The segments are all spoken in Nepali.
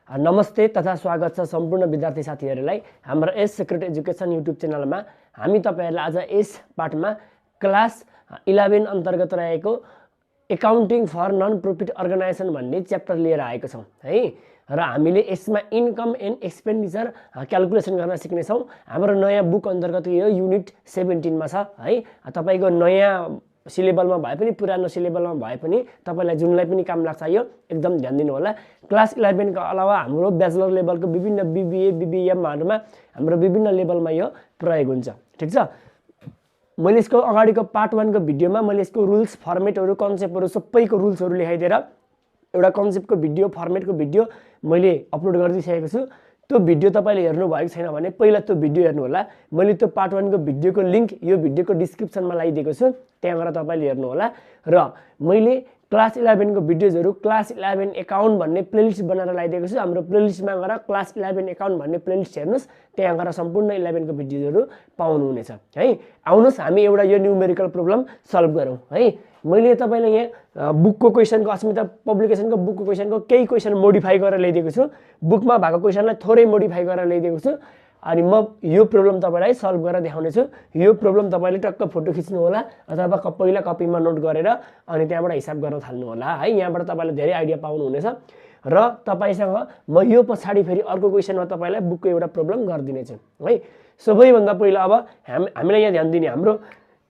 नमस्ते तथा स्वागत छ सम्पूर्ण विद्यार्थी साथीहरूलाई हाम्रो एस सिक्रेट एजुकेसन युट्युब च्यानलमा। हामी तपाईहरुलाई आज यस पाठमा क्लास 11 अन्तर्गत रहेको accounting for non profit organisation भन्ने च्याप्टर लिएर आएको छौं है। र हामीले यसमा इन्कम एन्ड एक्सपेन्डिचर क्याल्कुलेसन गर्न सिक्ने छौं। हाम्रो नयाँ बुक अन्तर्गत यो युनिट 17 मा छ है। तपाईको नयाँ सिलेबलमा भए पनि पुरानो सिलेबलमा भए पनि तपाईलाई जुनलाई पनि काम लाग्छ यो एकदम ध्यान दिनु होला। क्लास 11 का अलावा हाम्रो ब्याचलर लेभलको विभिन्न बीबीए बीबीएम हरुमा हाम्रो विभिन्न लेभलमा यो प्रयोग हुन्छ। ठीक छ। मैले यसको अगाडिको पार्ट 1 को भिडियोमा मैले यसको रुल्स फर्मेटहरु कन्सेप्टहरु सबैको रुल्सहरु लेखाइदिएर एउटा कन्सेप्टको भिडियो फर्मेटको भिडियो मैले अपलोड गरिदिसकेको छु। त्यो भिडियो तपाईले हेर्नु भएको छैन भने पहिला त्यो भिडियो हेर्नु होला। मैले त्यो पार्ट 1 को भिडियोको लिंक यो भिडियोको डिस्क्रिप्सनमा लगाइदिएको छु, त्यहाँ गएर तपाईले हेर्नु होला। र मैले क्लास 11 को भिडियोजहरु क्लास 11 अकाउन्ट भन्ने प्लेलिस्ट बनाएर लगाइदिएको छु। हाम्रो प्लेलिस्टमा गएर क्लास 11 अकाउन्ट भन्ने प्लेलिस्ट हेर्नुस्, त्यहाँ गएर सम्पूर्ण 11 को भिडियोजहरु पाउनु हुनेछ है। आउनुस् हामी एउटा यो न्यूमेरिकल प्रब्लम सल्भ गरौँ है। मैले तपाईलाई यहाँ बुकको क्वेशनको अस्मिता पब्लिकेसनको बुकको क्वेशनको केही क्वेशन मोडिफाई गरेर ल्याइदिएको छु। बुकमा भएको क्वेशनलाई थोरै मोडिफाई गरेर ल्याइदिएको छु। अनि म यो प्रब्लम तपाईलाई सल्भ गरेर देखाउने छु। यो प्रब्लम तपाईले टक्क फोटो खिच्नु होला अथवा पहिला कपीमा नोट गरेर अनि त्यहाँबाट हिसाब गर्न थाल्नु होला है। यहाँबाट तपाईले धेरै आइडिया पाउनु हुनेछ। र तपाईसँग म यो पछाडी फेरि अर्को क्वेशनमा तपाईलाई बुकको एउटा प्रब्लम गर्दिने छु है। सबैभन्दा पहिला अब हामीले यहाँ ध्यान दिने हाम्रो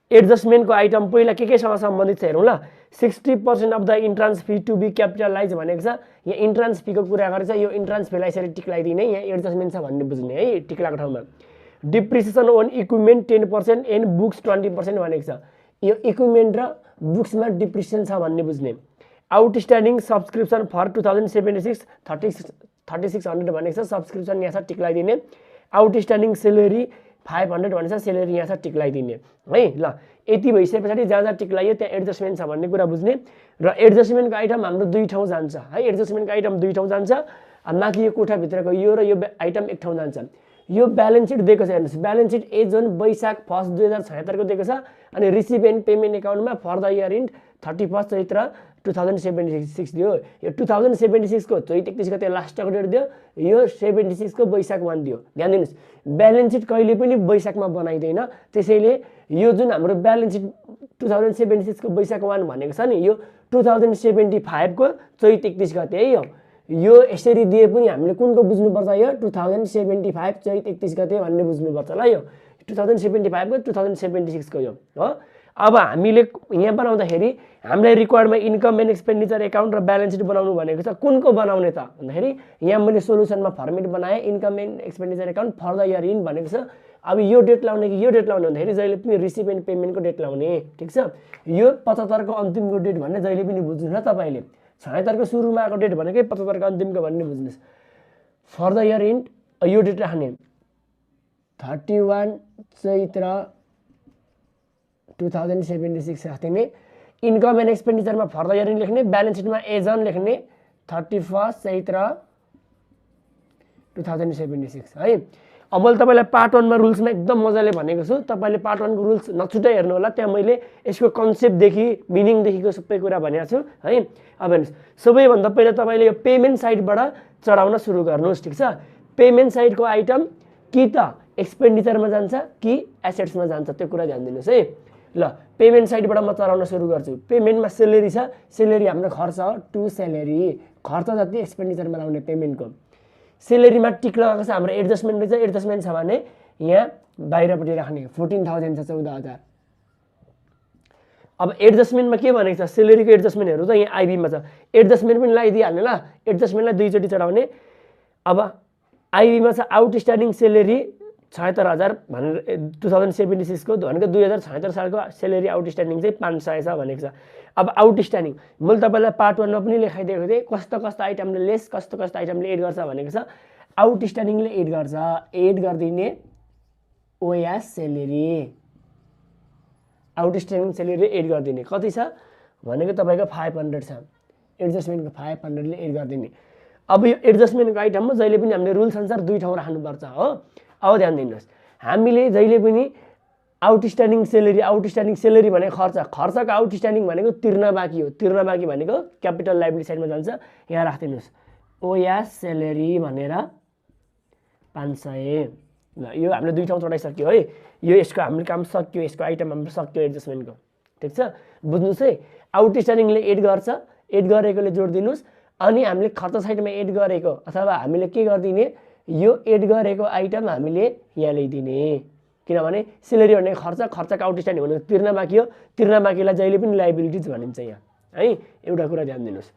एडजस्टमेन्टको आइटम पहिला के सँग सम्बन्धित छ हेरौँ ल। 60% of the entrance fee to be capitalize भनेको छ। यहाँ इन्ट्रान्स फीको कुरा गरेछ। यो इन्ट्रान्स फीलाई यसरी टिक लगाइदिने, यहाँ एडजस्टमेन्ट छ भन्ने बुझ्ने है टिक लगाएको ठाउँमा। Depreciation on equipment 10% and books 20% भनेको छ। यो इक्विपमेन्ट र बुक्समा डिप्रिसिएसन छ भन्ने बुझ्ने। आउटस्ट्यान्डिङ सब्सक्रिप्सन फर 2076 3600 भनेको छ। सब्सक्रिप्सन यहाँ छ टिक लगाइदिने। आउटस्ट्यान्डिङ सेलेरी 500 भनेछ, सेलेरी यहाँ छ टिक लगाइदिने है। ल यति भइसकेपछि जहाँ टिक लगाइयो त्यहाँ एडजस्टमेन्ट छ भन्ने कुरा बुझ्ने। र एडजस्टमेन्टको आइटम हाम्रो दुई ठाउँ जान्छ है। एडजस्टमेन्टको आइटम दुई ठाउँ जान्छ। माथि यो कोठा भित्रको यो र यो आइटम एक ठाउँ जान्छ। यो ब्यालेन्स सिट दिएको छ हेर्नुस्। ब्यालेन्स सिट 1 जुन वैशाख 1 2076 को दिएको छ। अनि receive and payment अकाउन्टमा for the year end 31 Chaitra 2076 दियो। यो 2076 को चैत 31 गते लास्टको डेट दियो। यो 76 को वैशाख 1 दियो। ध्यान दिनुस्, ब्यालेन्स सिट कहिले पनि वैशाखमा बनाइदैन। त्यसैले यो जुन हाम्रो ब्यालेन्स सिट 2076 को वैशाख 1 भनेको छ नि, यो 2075 को चैत 31 गते है। यो यसरी दिए पनि हामीले कुनको बुझ्नुपर्छ, यो 2075 चैत 31 गते भन्ने बुझ्नुपर्छ ल। यो 2075 को 2076 को यो हो। अब हामीले यहाँ बनाउँदाखेरि हामीलाई रिक्वायर्डमा इन्कम एन्ड एक्सपेन्डिचर अकाउन्ट र ब्यालेन्स सिट बनाउनु भनेको छ। कुनको बनाउने त भन्दाखेरि यहाँ मैले सोलुसनमा फर्मेट बनाएँ income and expenditure account for the year in भनेको छ। अब यो डेट लाउने कि यो डेट लाउने भन्दाखेरि जहिले पनि रिसिभ एन्ड पेमेन्टको डेट लाउने। ठीक छ। यो 75 को अन्तिमको डेट भन्ने जहिले पनि बुझ्नु न तपाईले। 76 को सुरुमा आएको डेट भनेकै 75 को अन्तिमको भन्ने बुझ्नुस्। फर द इयर इन यो डेट राख्ने 31 चैत्र 2076 राख्ने। इन्कम एन्ड एक्सपेन्डिचरमा फर द इयर इन लेख्ने। ब्यालेन्स सिटमा एजन लेख्ने 31 चैत्र 2076 है। अब मैले तपाईलाई पार्ट 1 मा रुल्समा एकदम मजाले भनेको छु। तपाईले पार्ट 1 को रुल्स नछुटाइ हेर्नु होला। त्यहाँ मैले यसको कन्सेप्ट देखि मिनिङ देखिको सबै कुरा भनेको छु है। अब हेर्नुस्, सबैभन्दा पहिला तपाईले यो पेमेन्ट साइडबाट चढाउन सुरु गर्नुस्। ठीक छ। पेमेन्ट साइडको आइटम कि त एक्सपेन्डिचरमा जान्छ कि एसेट्समा जान्छ त्यो कुरा ध्यान दिनुस् है। ल पेमेन्ट साइडबाट म चढाउन सुरु गर्छु। पेमेन्टमा सेलेरी छ। सेलेरी हाम्रो खर्च हो, टु सेलेरी खर्च जति एक्सपेन्डिचरमा लाउने पेमेन्टको। सेलेरीमा टिक लगाएको छ हाम्रो एडजस्टमेन्ट रहेछ। एडजस्टमेन्ट छ भने यहाँ बाहिरपट्टि राख्ने 14000 छ 14000। अब एडजस्टमेन्टमा के भनेको छ, सेलेरीको एडजस्टमेन्टहरु त यहाँ आइबीमा छ। एडजस्टमेन्ट पनि लगाइदिहाल्ने ल। एडजस्टमेन्टलाई दुई चोटी चढाउने। अब आइबीमा छ आउटस्ट्यान्डिङ सेलेरी 76000 भनेर 2076 को भनेको 2076 सालको सेलेरी आउटस्ट्यान्डिङ चाहिँ 500 छ भनेको छ। अब आउटस्ट्यान्डिङ मैले तपाईलाई पार्ट 1 मा पनि लेखाइदिएको थिएँ कस्तो कस्तो आइटमले लेस कस्तो कस्तो आइटमले एड गर्छ भनेको छ। आउटस्ट्यान्डिङले एड गर्छ, एड गर्दिने OS salary. Outstanding salary add गर्दिने कति छ भनेको तपाईको 500 छ। एडजस्टमेन्टको 500 ले एड गर्दिने। अब यो एडजस्टमेन्टको आइटममा जहिले पनि हामीले रुल्स अनुसार दुई ठाउँ राख्नुपर्छ हो। अब ध्यान दिनुहोस्, हामीले जहिले पनि आउटस्ट्यान्डिङ सेलेरी भनेको खर्चको आउटस्ट्यान्डिङ भनेको तिर्न बाँकी हो। तिर्न बाँकी भनेको क्यापिटल लायबिलिटी साइडमा जान्छ। यहाँ राख्दिनुस् ओया सेलेरी भनेर 500। ल यो हामीले दुई ठाउँ चढाइसक्यो है। यो यसको हाम्रो काम सक्यो, यसको आइटम हाम्रो सक्यो एडजस्टमेन्टको। ठिक छ, बुझ्नुहोस् है। आउटस्ट्यान्डिङले एड गर्छ, एड गरेकोले जोड दिनुहोस्। अनि हामीले खर्च साइडमा एड गरेको अथवा हामीले के गरिदिने, यो एड गरेको आइटम हामीले यहाँ ल्याइदिने। किनभने सेलेरी भन्ने खर्च, खर्चको आउटस्ट्यान्डिङ भनेको तिर्न बाँकी हो, तिर्न बाँकीलाई जहिले पनि लाइबिलिटिज भनिन्छ यहाँ है। एउटा कुरा ध्यान दिनुहोस्।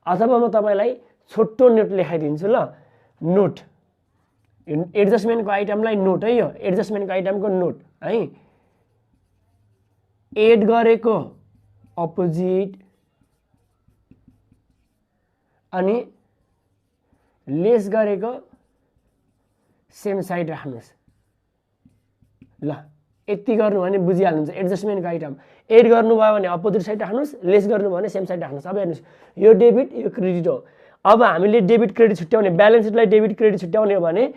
अथवा म तपाईँलाई छोटो नोट लेखाइदिन्छु ल। नोट एडजस्टमेन्टको आइटमलाई नोट है, यो एडजस्टमेन्टको आइटमको नोट है। एड गरेको अपोजिट अनि लेस गरेको सेम साइड राख्नुहोस्। ल यति गर्नु भने बुझिहाल्नुहुन्छ एडजस्टमेन्टको आइटम। एड गर्नुभयो भने अपोजिट साइड राख्नुहोस्, लेस गर्नुभयो भने सेम साइड राख्नुहोस्। अब हेर्नुहोस्, यो डेबिट यो क्रेडिट हो। अब हामीले डेबिट क्रेडिट छुट्याउने, ब्यालेन्स सिटलाई डेबिट क्रेडिट छुट्याउने हो भने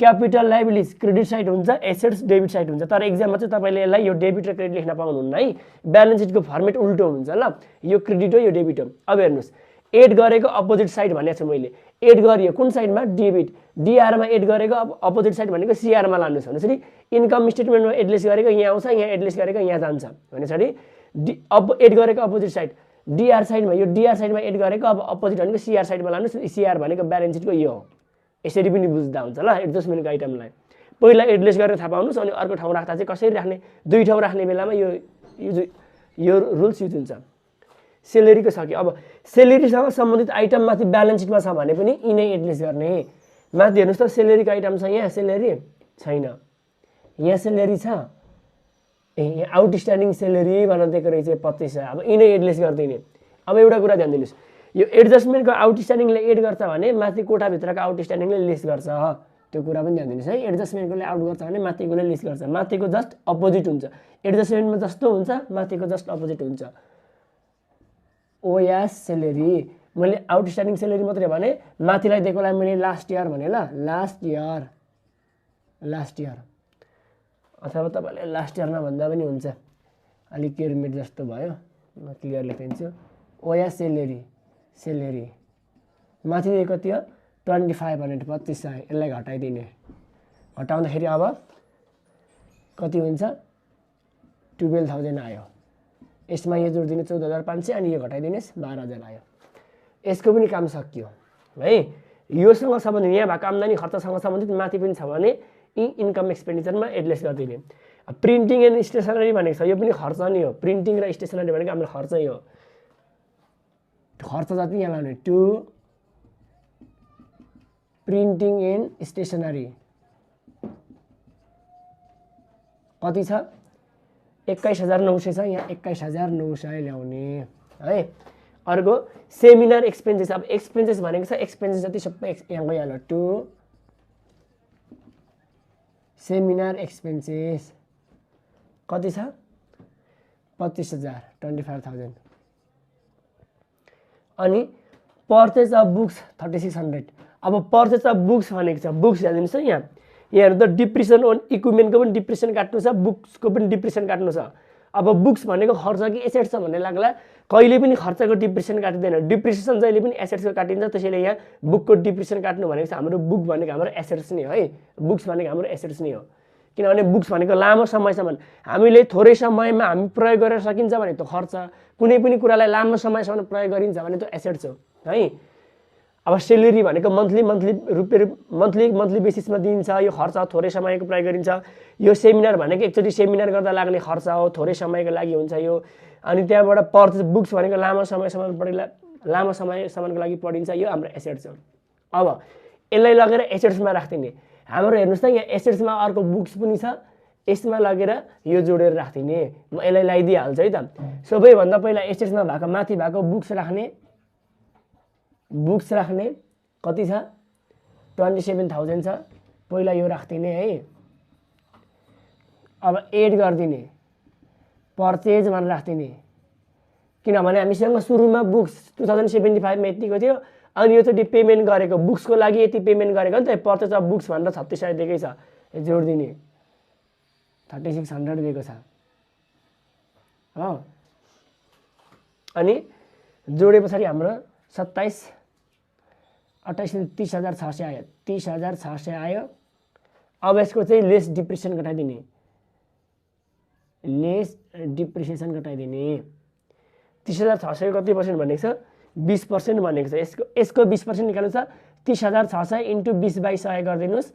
क्यापिटल लाइबिलिटिज क्रेडिट साइड हुन्छ, एसेट्स डेबिट साइड हुन्छ। तर एक्जाममा चाहिँ तपाईँले यसलाई यो डेबिट र क्रेडिट लेख्न पाउनुहुन्न है। ब्यालेन्स सिटको फर्मेट उल्टो हुन्छ ल। यो क्रेडिट हो, यो डेबिट हो। अब हेर्नुहोस्, एड गरेको अपोजिट साइड भनेको छु मैले। एड गरियो कुन साइडमा, डेबिट। डिआरमा एड गरेको अपोजिट साइड भनेको सिआरमा लानुहोस् भनेपछि इन्कम स्टेटमेन्टमा एडलेस गरेको यहाँ आउँछ, यहाँ एडलेस गरेको यहाँ जान्छ भनेपछि अब एड गरेको अपोजिट साइड डिआर साइडमा, यो डिआर साइडमा एड गरेको अब अपोजिट भनेको सिआर साइडमा लानुहोस्। सिआर भनेको ब्यालेन्स सिटको यो हो। यसरी पनि बुझ्दा हुन्छ ल एडजस्टमेन्टको आइटमलाई। पहिला एडलेस गरेर थाहा पाउनुहोस्, अनि अर्को ठाउँ राख्दा चाहिँ कसरी राख्ने, दुई ठाउँ राख्ने बेलामा यो रुल्स युज हुन्छ। सेलेरीको सक्यो। अब सेलेरीसँग सम्बन्धित आइटम माथि ब्यालेन्स सिटमा छ भने पनि यिनै एडलेस गर्ने। माथि हेर्नुहोस् त, सेलेरीको आइटम छ, यहाँ सेलेरी छैन, यहाँ सेलेरी छ। यहाँ आउटस्ट्यान्डिङ सेलेरी भनेर दिएको रहेछ 2500। अब यिनै एडलेस गरिदिने। अब एउटा कुरा ध्यान दिनुहोस्, यो एडजस्टमेन्टको आउटस्ट्यान्डिङले एड गर्छ भने माथि कोठाभित्रको आउटस्ट्यान्डिङले लेस गर्छ। त्यो कुरा पनि ध्यान दिनुहोस् है। एडजस्टमेन्टकोले आउट गर्छ भने माथिकोले लेस गर्छ। माथिको जस्ट अपोजिट हुन्छ। एडजस्टमेन्टमा जस्तो हुन्छ माथिको जस्ट अपोजिट हुन्छ। ओया सेलेरी मैले आउटस्ट्यान्डिङ सेलेरी मात्रै भने, माथिलाई दिएकोलाई मैले लास्ट इयर भने ल, लास्ट इयर अथवा तपाईँले लास्ट इयर नभन्दा पनि हुन्छ। अलिक केयरमेट जस्तो भयो, म क्लियर लेखिदिन्छु। ओया सेलेरी माथि दिएको थियो 2500 2500, यसलाई घटाइदिने। घटाउँदाखेरि अब कति हुन्छ, 12,000 आयो। यसमा यो जोडिदिने 14,500 अनि यो घटाइदिनुहोस् 12,000 आयो। यसको पनि काम सकियो है। योसँग सम्बन्धित यहाँ भएको आम्दानी खर्चसँग सम्बन्धित माथि पनि छ भने इन्कम एक्सपेन्डिचरमा एडलेस गरिदिने। प्रिन्टिङ एन्ड स्टेसनरी भनेको छ, यो पनि खर्च नै हो। प्रिन्टिङ र स्टेसनरी भनेको हाम्रो खर्चै हो। खर्च जति यहाँ लाउने टु प्रिन्टिङ एन्ड स्टेसनरी कति छ, 21,900 छ। यहाँ 21,900 ल्याउने है। अर्को सेमिनार एक्सपेन्सेस। अब एक्सपेन्सेस भनेको छ एक्सपेन्सेस जति सबै यहाँ गइहाल्यो। टु सेमिनार एक्सपेन्सेस कति छ, 25,000 25,000। अनि पर्चेज अफ बुक्स 3600। अब पर्चेज अफ बुक्स भनेको छ, बुक्स हेरिदिनुहोस् है। यहाँ हेर्नु त, डिप्रेसन अन इक्विपमेन्टको पनि डिप्रेसन काट्नु छ, बुक्सको पनि डिप्रेसन काट्नु छ। अब बुक्स भनेको खर्च कि एसेट छ भन्ने लाग्ला, कहिले पनि खर्चको डिप्रेसन काटिँदैन। डिप्रेसन जहिले पनि एसेट्सको काटिन्छ। त्यसैले यहाँ बुकको डिप्रेसन काट्नु भनेको छ, हाम्रो बुक भनेको हाम्रो एसेट्स नै हो है। बुक्स भनेको हाम्रो एसेट्स नै हो। किनभने बुक्स भनेको लामो समयसम्म हामीले थोरै समयमा हामी प्रयोग गरेर सकिन्छ भने त्यो खर्च, कुनै पनि कुरालाई लामो समयसम्म प्रयोग गरिन्छ भने त्यो एसेट्स हो है। अब सेलेरी भनेको मन्थली बेसिसमा दिइन्छ। यो खर्च थोरै समयको प्रयोग गरिन्छ। यो सेमिनार भनेको एकचोटि सेमिनार गर्दा लाग्ने खर्च हो, थोरै समयको लागि हुन्छ यो। अनि त्यहाँबाट पर्चेज बुक्स भनेको लामो समयसम्मको लागि पढिन्छ, यो हाम्रो एसेट्स हो। अब यसलाई लगेर एसेट्समा राख्दिने। हाम्रो हेर्नुहोस् त, यहाँ एसेट्समा अर्को बुक्स पनि छ, यसमा लगेर यो जोडेर राख्दिने। म यसलाई लगाइदिइहाल्छु है त। सबैभन्दा पहिला एसेट्समा भएको माथि भएको बुक्स राख्ने कति छ, 27,000 छ। पहिला यो राख्दिने है। अब एड गरिदिने, पर्चेज भनेर राख्दिने। किनभने हामीसँग सुरुमा बुक्स 2075 मा यतिको थियो, अनि यो चाहिँ पेमेन्ट गरेको बुक्सको लागि यति पेमेन्ट गरेको नि त। पर्चेज अफ बुक्स भनेर 3600 दिएकै छ, जोडिदिने। 3600 दिएको छ हो। अनि जोडे पछाडि हाम्रो 27 28 30,600 आयो, 30,600 आयो। अब यसको चाहिँ लेस डिप्रिसिएसन घटाइदिने, लेस डिप्रिसिएसन घटाइदिने। 30,600 कति पर्सेन्ट भनेको छ? 20% भनेको छ। यसको 20% निकाल्नु छ। 30,600 इन्टु 20/100 गरिदिनुहोस्।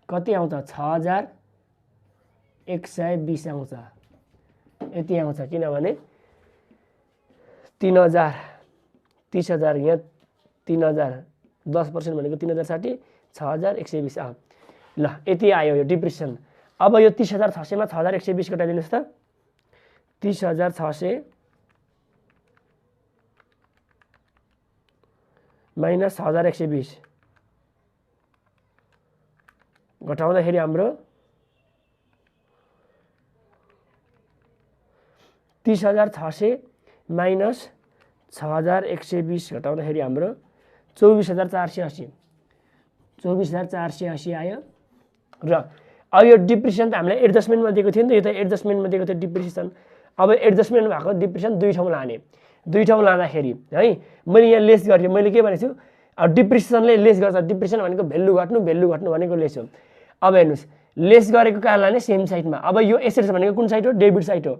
कति आउँछ? 6,120 आउँछ। यति आउँछ, किनभने 3,000 30,000 यहाँ 3,000 10% भनेको 3,060 6,120 ल यति आयो यो डिप्रिसिएसन। अब यो 30,600 मा 6,120 घटाइदिनुहोस् त। 30,600 माइनस 6,120 घटाउँदाखेरि हाम्रो 30,600 माइनस 6,120 घटाउँदाखेरि हाम्रो 24,480 24,480 आयो। र अब यो डिप्रिसिएसन त हामीलाई एडजस्टमेन्टमा दिएको थियो नि त, यो त एडजस्टमेन्टमा दिएको थियो डिप्रिसिएसन। अब एडजस्टमेन्ट भएको डिप्रिसिएसन दुई ठाउँ लाने, दुई ठाउँ लाँदाखेरि है मैले यहाँ लेस गरेँ। मैले के भनेछु? अब डिप्रिसिएसनले लेस गर्छ। डिप्रिसिएसन भनेको भेल्यु घट्नु भनेको लेस हो। अब हेर्नुहोस्, लेस गरेको कहाँ लाने? सेम साइडमा। अब यो एसेट्स भनेको कुन साइड हो? डेबिट साइड हो।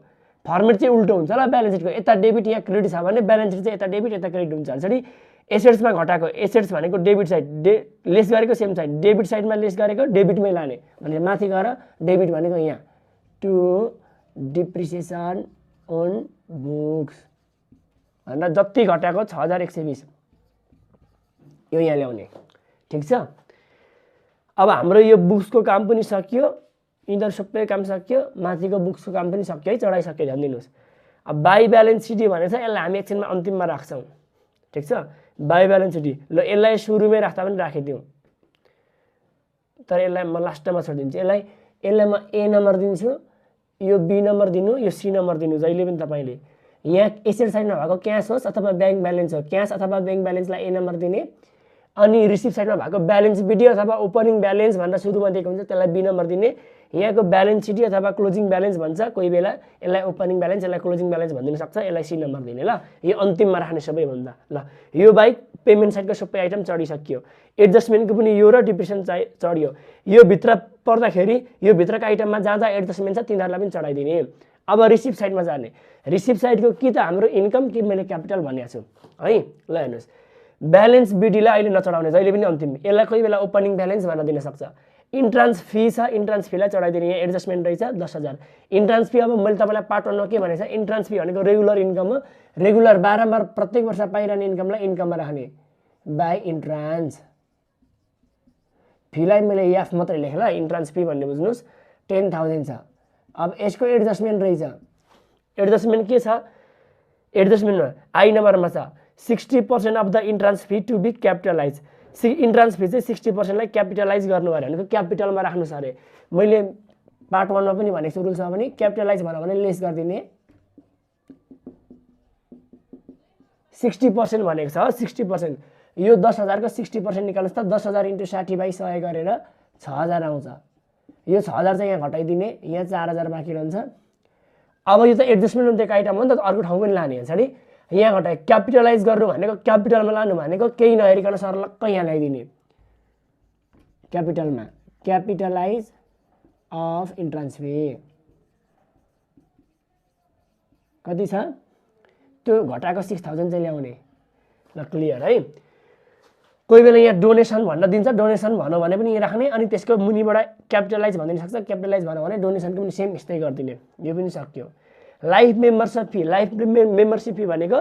फर्मेट चाहिँ उल्टो हुन्छ ल ब्यालेन्स सिटको। यता डेबिट यहाँ क्रेडिट छ भने ब्यालेन्स सिट चाहिँ यता डेबिट यता क्रेडिट हुन्छ। यसरी एसेट्समा घटाएको, एसेट्स भनेको डेबिट साइड, लेस गरेको सेम साइड, डेबिट साइडमा लेस गरेको डेबिटमै लाने भने माथि गएर डेबिट भनेको यहाँ टु डिप्रिसिएसन अन बुक्स भनेर जति घटाएको 6,120 यो यहाँ ल्याउने। ठिक छ। अब हाम्रो यो बुक्सको काम पनि सकियो, यिनीहरू सबै काम सकियो, माथिको बुक्सको काम पनि सक्यो है, चढाइसक्यो। ध्यान दिनुहोस्। अब बाई ब्यालेन्स सिटी भनेको छ, यसलाई हामी एकछिनमा अन्तिममा राख्छौँ। ठिक छ। बाई ब्यालेन्स सिटी ल यसलाई सुरुमै राख्दा पनि राखिदिउँ, तर यसलाई म लास्टमा छोडिदिन्छु। यसलाई म ए नम्बर दिन्छु, यो बी नम्बर दिनु, यो सी नम्बर दिनु जहिले पनि तपाईँले। यहाँ एसेट साइडमा भएको क्यास होस् अथवा ब्याङ्क ब्यालेन्स हो, क्यास अथवा ब्याङ्क ब्यालेन्सलाई ए नम्बर दिने। अनि रिसिभ साइडमा भएको ब्यालेन्स बिडी अथवा ओपनिङ ब्यालेन्स भनेर सुरुमा दिएको हुन्छ त्यसलाई बी नम्बर दिने। यहाँको ब्यालेन्स सिटी अथवा क्लोजिङ ब्यालेन्स भन्छ कोही बेला, यसलाई ओपनिङ ब्यालेन्स यसलाई क्लोजिङ ब्यालेन्स भनिदिन सक्छ, यसलाई सी नम्बर दिने ल। यो अन्तिममा राख्ने सबैभन्दा ल। यो बाहेक पेमेन्ट साइडको सबै आइटम चढिसकियो, एडजस्टमेन्टको पनि यो र डिप्रिसिएसन चढियो। यो भित्र पर्दाखेरि यो भित्रको आइटममा जहाँ जहाँ एडजस्टमेन्ट छ तिनीहरूलाई पनि चढाइदिने। अब रिसिभ साइडमा जाने। रिसिभ साइडको कि त हाम्रो इन्कम कि मैले क्यापिटल भनेको छु है। ल हेर्नुहोस्, ब्यालेन्स बिडीलाई अहिले नचढाउने, जहिले पनि अन्तिम। यसलाई कोही बेला ओपनिङ ब्यालेन्स भनेर दिन सक्छ। इन्ट्रान्स फी छ, इन्ट्रान्स फीलाई चढाइदिने। यहाँ एडजस्टमेन्ट रहेछ 10,000। इन्ट्रान्स फी अब मैले तपाईँलाई पार्ट 1 मा के भनेको छ? इन्ट्रान्स फी भनेको रेगुलर इन्कम हो। रेगुलर बारम्बार प्रत्येक वर्ष पाइरहने इन्कमलाई इन्कममा राख्ने बाई इन्ट्रान्स। फीलाई मैले एफ मात्रै लेखेँ ल, इन्ट्रान्स फी भन्ने बुझ्नुहोस् 10,000 छ। अब यसको एडजस्टमेन्ट रहेछ। एडजस्टमेन्ट के छ? एडजस्टमेन्टमा आई नम्बरमा छ 60% of the entrance fee to be capitalize. Entrance fee चाहिँ 60%लाई क्यापिटलाइज गर्नु अरे भनेको क्यापिटलमा राख्नु छ अरे। मैले पार्ट 1 मा पनि भनेको छु रुल्समा पनि, क्यापिटलाइज भन्यो भने लेस गरिदिने। 60% भनेको छ 60%। यो 10,000 को 60% निकाल्नुहोस् त। 10,000 इन्टु 60/100 गरेर 6,000 आउँछ। यो 6,000 चाहिँ यहाँ घटाइदिने, यहाँ 4,000 बाँकी रहन्छ। अब यो त एडजस्टमेन्ट दिएको आइटम हो नि त, अर्को ठाउँ पनि लाने हुन्छ नि। यहाँ घटाए क्यापिटलाइज गर्नु भनेको क्यापिटलमा लानु भनेको केही नहेरिकन सर्लक्क यहाँ ल्याइदिने क्यापिटलमा। क्यापिटलाइज अफ इन्ट्रान्स फी कति छ? त्यो घटाएको 6,000 चाहिँ ल्याउने ल। क्लियर है। कोही बेला यहाँ डोनेसन भन्न दिन्छ, डोनेसन भन्यो भने पनि यहाँ राख्ने। अनि त्यसको मुनिबाट क्यापिटलाइज भनिदिन सक्छ, क्यापिटलाइज भन्यो भने डोनेसनको पनि सेम यस्तै गरिदिने। यो पनि सक्यो। Life membership fee, life membership fee भनेको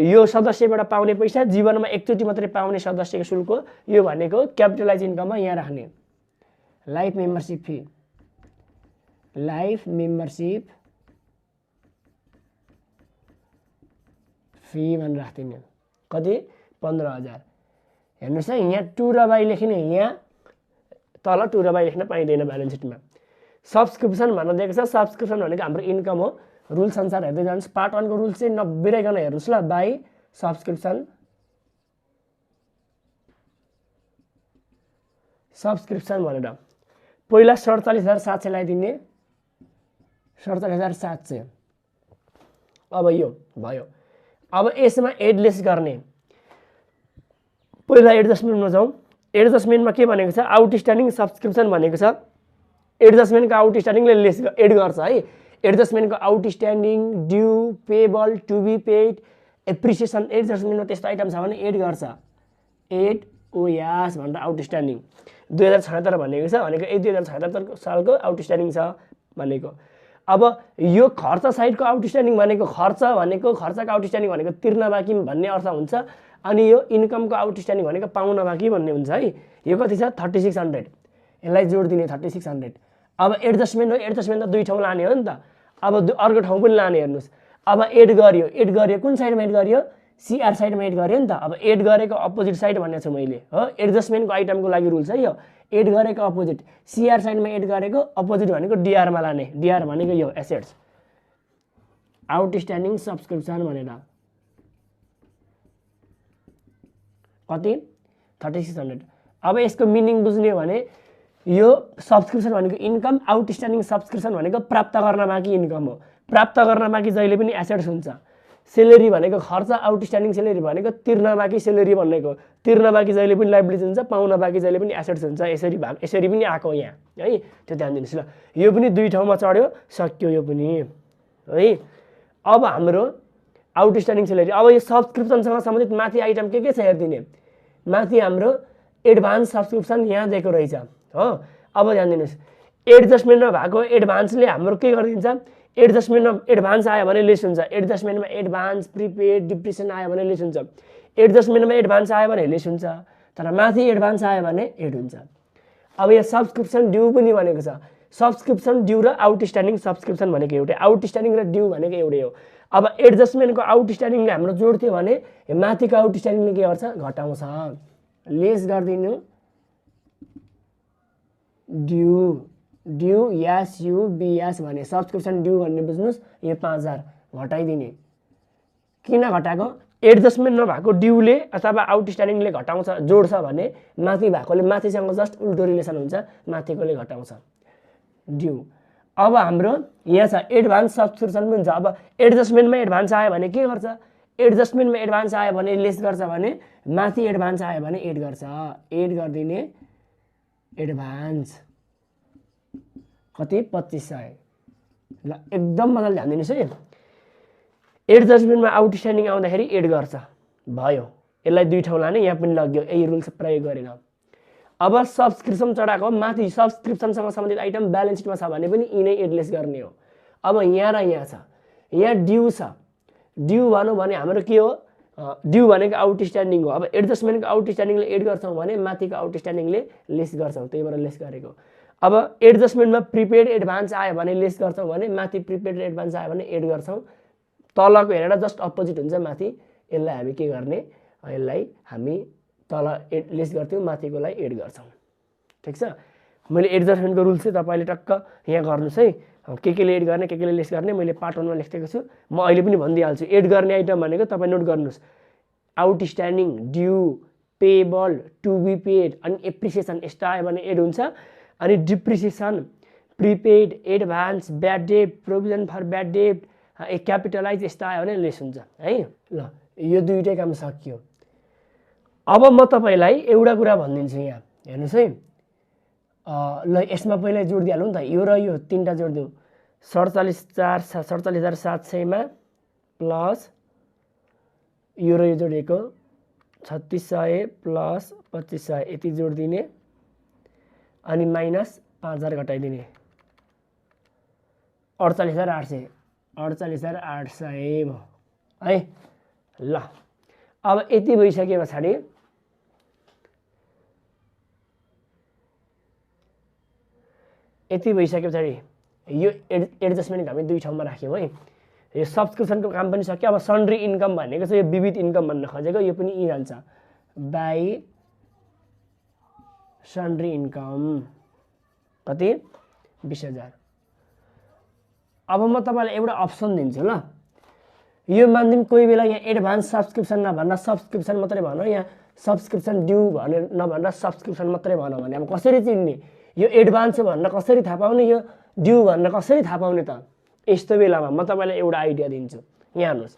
यो सदस्यबाट पाउने पैसा, जीवनमा एकचोटि मात्रै पाउने सदस्यको शुल्क, यो भनेको क्यापिटलाइज इन्कममा यहाँ राख्ने। Life membership fee, life membership fee भनेर राख्दिने। कति? 15,000। हेर्नुहोस् है, यहाँ टु र बाई लेख्ने, यहाँ तल टु र बाई लेख्न पाइँदैन ब्यालेन्स सिटमा। सब्सक्रिप्सन भनेर दिएको छ। सब्सक्रिप्सन भनेको हाम्रो इन्कम हो। रुल्स अनुसार हेर्दै जानुहोस्। पार्ट 1 को रुल्स चाहिँ नबिराइकन हेर्नुहोस् ल। बाई सब्सक्रिप्सन, सब्सक्रिप्सन भनेर पहिला 47,700 ल्याइदिने। 47,700। अब यो भयो। अब यसमा एडलेस गर्ने पहिला एडजस्टमेन्टमा जाउँ। एडजस्टमेन्टमा के भनेको छ आउटस्ट्यान्डिङ सब्सक्रिप्सन भनेको छ। एडजस्टमेन्टको आउटस्ट्यान्डिङले लेस एड गर्छ है। एडजस्टमेन्टको outstanding due payable to be paid appreciation एडजस्टमेन्टमा त्यस्तो आइटम छ भने एड गर्छ। एड ओ यास भनेर आउटस्ट्यान्डिङ 2076 भनेको छ भनेको 2076 सालको आउटस्ट्यान्डिङ छ भनेको। अब यो खर्च साइडको आउटस्ट्यान्डिङ भनेको खर्चको आउटस्ट्यान्डिङ भनेको तिर्न बाँकी भन्ने अर्थ हुन्छ। अनि यो इन्कमको आउटस्ट्यान्डिङ भनेको पाउन बाँकी भन्ने हुन्छ है। यो कति छ 3600 यसलाई जोड दिने 3600। अब एडजस्टमेन्ट हो एडजस्टमेन्ट त दुई ठाउँ लाने हो नि त। अब अर्को ठाउँ पनि लाने हेर्नुहोस्। अब एड गर्यो कुन साइडमा एड गर्यो सीआर साइडमा एड गर्यो नि त। अब एड गरेको अपोजिट साइड भनेको छु मैले हो। एडजस्टमेन्टको आइटमको लागि रुल्स है यो। एड गरेको अपोजिट सीआर साइडमा एड गरेको अपोजिट भनेको डीआरमा लाने। डीआर भनेको यो एसेट्स आउटस्ट्यान्डिङ सब्सक्रिप्सन भनेर कति 3600। अब यसको मिनिङ बुझ्ने हो भने यो सब्सक्रिप्सन भनेको इन्कम आउटस्ट्यान्डिङ सब्सक्रिप्सन भनेको प्राप्त गर्न बाँकी इन्कम हो। प्राप्त गर्न बाँकी जहिले पनि एसेट्स हुन्छ। सेलेरी भनेको खर्च आउटस्ट्यान्डिङ सेलेरी भनेको तिर्न बाँकी सेलेरी भनेको। तिर्न बाँकी जहिले पनि लाइबिलिटी हुन्छ पाउन बाँकी जहिले पनि एसेट्स हुन्छ। यसरी पनि आएको यहाँ है त्यो ध्यान दिनुहोस् ल। यो पनि दुई ठाउँमा चढ्यो सक्यो यो पनि है। अब हाम्रो आउटस्ट्यान्डिङ सेलेरी अब यो सब्सक्रिप्सनसँग सम्बन्धित माथि आइटम के छ हेरिदिने। माथि हाम्रो एडभान्स सब्सक्रिप्सन यहाँ दिएको रहेछ हो। अब ध्यान दिनुहोस् एडजस्टमेन्टमा भएको एडभान्सले हाम्रो के गरिदिन्छ एडजस्टमेन्टमा एडभान्स आयो भने लेस हुन्छ। एडजस्टमेन्टमा एडभान्स प्रिपेड डिप्रिसिएसन आयो भने लेस हुन्छ। एडजस्टमेन्टमा एडभान्स आयो भने लेस हुन्छ तर माथि एडभान्स आयो भने एड हुन्छ। अब यहाँ सब्सक्रिप्सन ड्यू पनि भनेको छ। सब्सक्रिप्सन ड्यू र आउटस्ट्यान्डिङ सब्सक्रिप्सन भनेको एउटै आउटस्ट्यान्डिङ र ड्यू भनेको एउटै हो। अब एडजस्टमेन्टको आउटस्ट्यान्डिङले हाम्रो जोड्थ्यो भने माथिको आउटस्ट्यान्डिङले के गर्छ घटाउँछ लेस गरिदिनु ड्यू ड्यू यास यु बियास भने सब्सक्रिप्सन ड्यू भन्ने बुझ्नुहोस् यो 5000 घटाइदिने। किन घटाएको एडजस्टमेन्ट नभएको ड्यूले अथवा आउटस्ट्यान्डिङले घटाउँछ जोड्छ भने माथि भएकोले माथिसँग जस्ट उल्टो रिलेसन हुन्छ माथिकोले घटाउँछ ड्यू। अब हाम्रो यहाँ छ एडभान्स सब्सक्रिप्सन पनि छ। अब एडजस्टमेन्टमा एडभान्स आयो भने के गर्छ एडजस्टमेन्टमा एडभान्स आयो भने लेस गर्छ भने माथि एडभान्स आयो भने एड गर्छ। एड गरिदिने एडभान्स कति 2500 ल एकदम मजाले ध्यान दिनुहोस् है। एडजस्टमेन्टमा आउटस्ट्यान्डिङ आउँदाखेरि एड गर्छ भयो। यसलाई दुई ठाउँ लाने यहाँ पनि लग्यो यही रुल्स प्रयोग गरेर। अब सब्सक्रिप्सन चढाएको माथि सब्सक्रिप्सनसँग सम्बन्धित आइटम ब्यालेन्स सिटमा छ भने पनि यिनै एडलेस गर्ने हो। अब यहाँ र यहाँ छ यहाँ ड्यू छ। ड्यू भनौँ भने हाम्रो के हो ड्यू भनेको आउटस्ट्यान्डिङ हो। अब एडजस्टमेन्टको आउटस्ट्यान्डिङले एड गर्छौँ भने माथिको आउटस्ट्यान्डिङले लेस गर्छौँ त्यही भएर लेस गरेको। अब एडजस्टमेन्टमा प्रिपेड एडभान्स आयो भने लेस गर्छौँ भने माथि प्रिपेड एडभान्स आयो भने एड गर्छौँ। तलको हेरेर जस्ट अपोजिट हुन्छ माथि। यसलाई हामी के गर्ने यसलाई हामी तल लेस गर्थ्यौँ माथिकोलाई एड गर्छौँ ठिक छ। मैले एडजस्टमेन्टको रुल्स चाहिँ तपाईँले टक्क यहाँ गर्नुहोस् है। केले एड गर्ने केले लेस गर्ने मैले पार्ट 1 मा लेखेको छु। म अहिले पनि भनिदिइहाल्छु एड गर्ने आइटम भनेको तपाईँ नोट गर्नुहोस् outstanding due payable to be paid अनि एप्रिसिएसन यस्तो आयो भने एड हुन्छ। अनि depreciation prepaid advance bad debt provision for bad debt capitalize यस्तो आयो भने लेस हुन्छ है। ल यो दुईटै काम सकियो। अब म तपाईँलाई एउटा कुरा भनिदिन्छु यहाँ हेर्नुहोस् है। ल यसमा पहिला जोड दिइहालौँ नि त यो र यो तीनटा जोड दिउँ 47,700 मा प्लस यो र यो जोडेको 3600 प्लस 2500 यति जोड दिने अनि माइनस 5000 घटाइदिने 48,800 भयो है। ल अब यति भइसके पछाडि यो एडजस्टमेन्ट हामी दुई ठाउँमा राख्यौँ है। यो सब्सक्रिप्सनको काम पनि सक्यो। अब सन्ड्री इन्कम भनेको चाहिँ यो विविध इन्कम भन्न खोजेको यो पनि जान्छ बाई सन्ड्री इन्कम कति 20,000। अब म तपाईँलाई एउटा अप्सन दिन्छु ल यो मान्दिम कोही बेला यहाँ एडभान्स सब्सक्रिप्सन नभन्दा सब्सक्रिप्सन मात्रै भनौँ यहाँ सब्सक्रिप्सन ड्यू भनेर नभन्दा सब्सक्रिप्सन मात्रै भनौँ भने अब कसरी चिन्ने यो एडभान्स भन्न कसरी थाहा पाउने यो ड्यू भन्न कसरी थाहा पाउने त। यस्तो बेलामा म तपाईँलाई एउटा आइडिया दिन्छु यहाँ हेर्नुहोस्।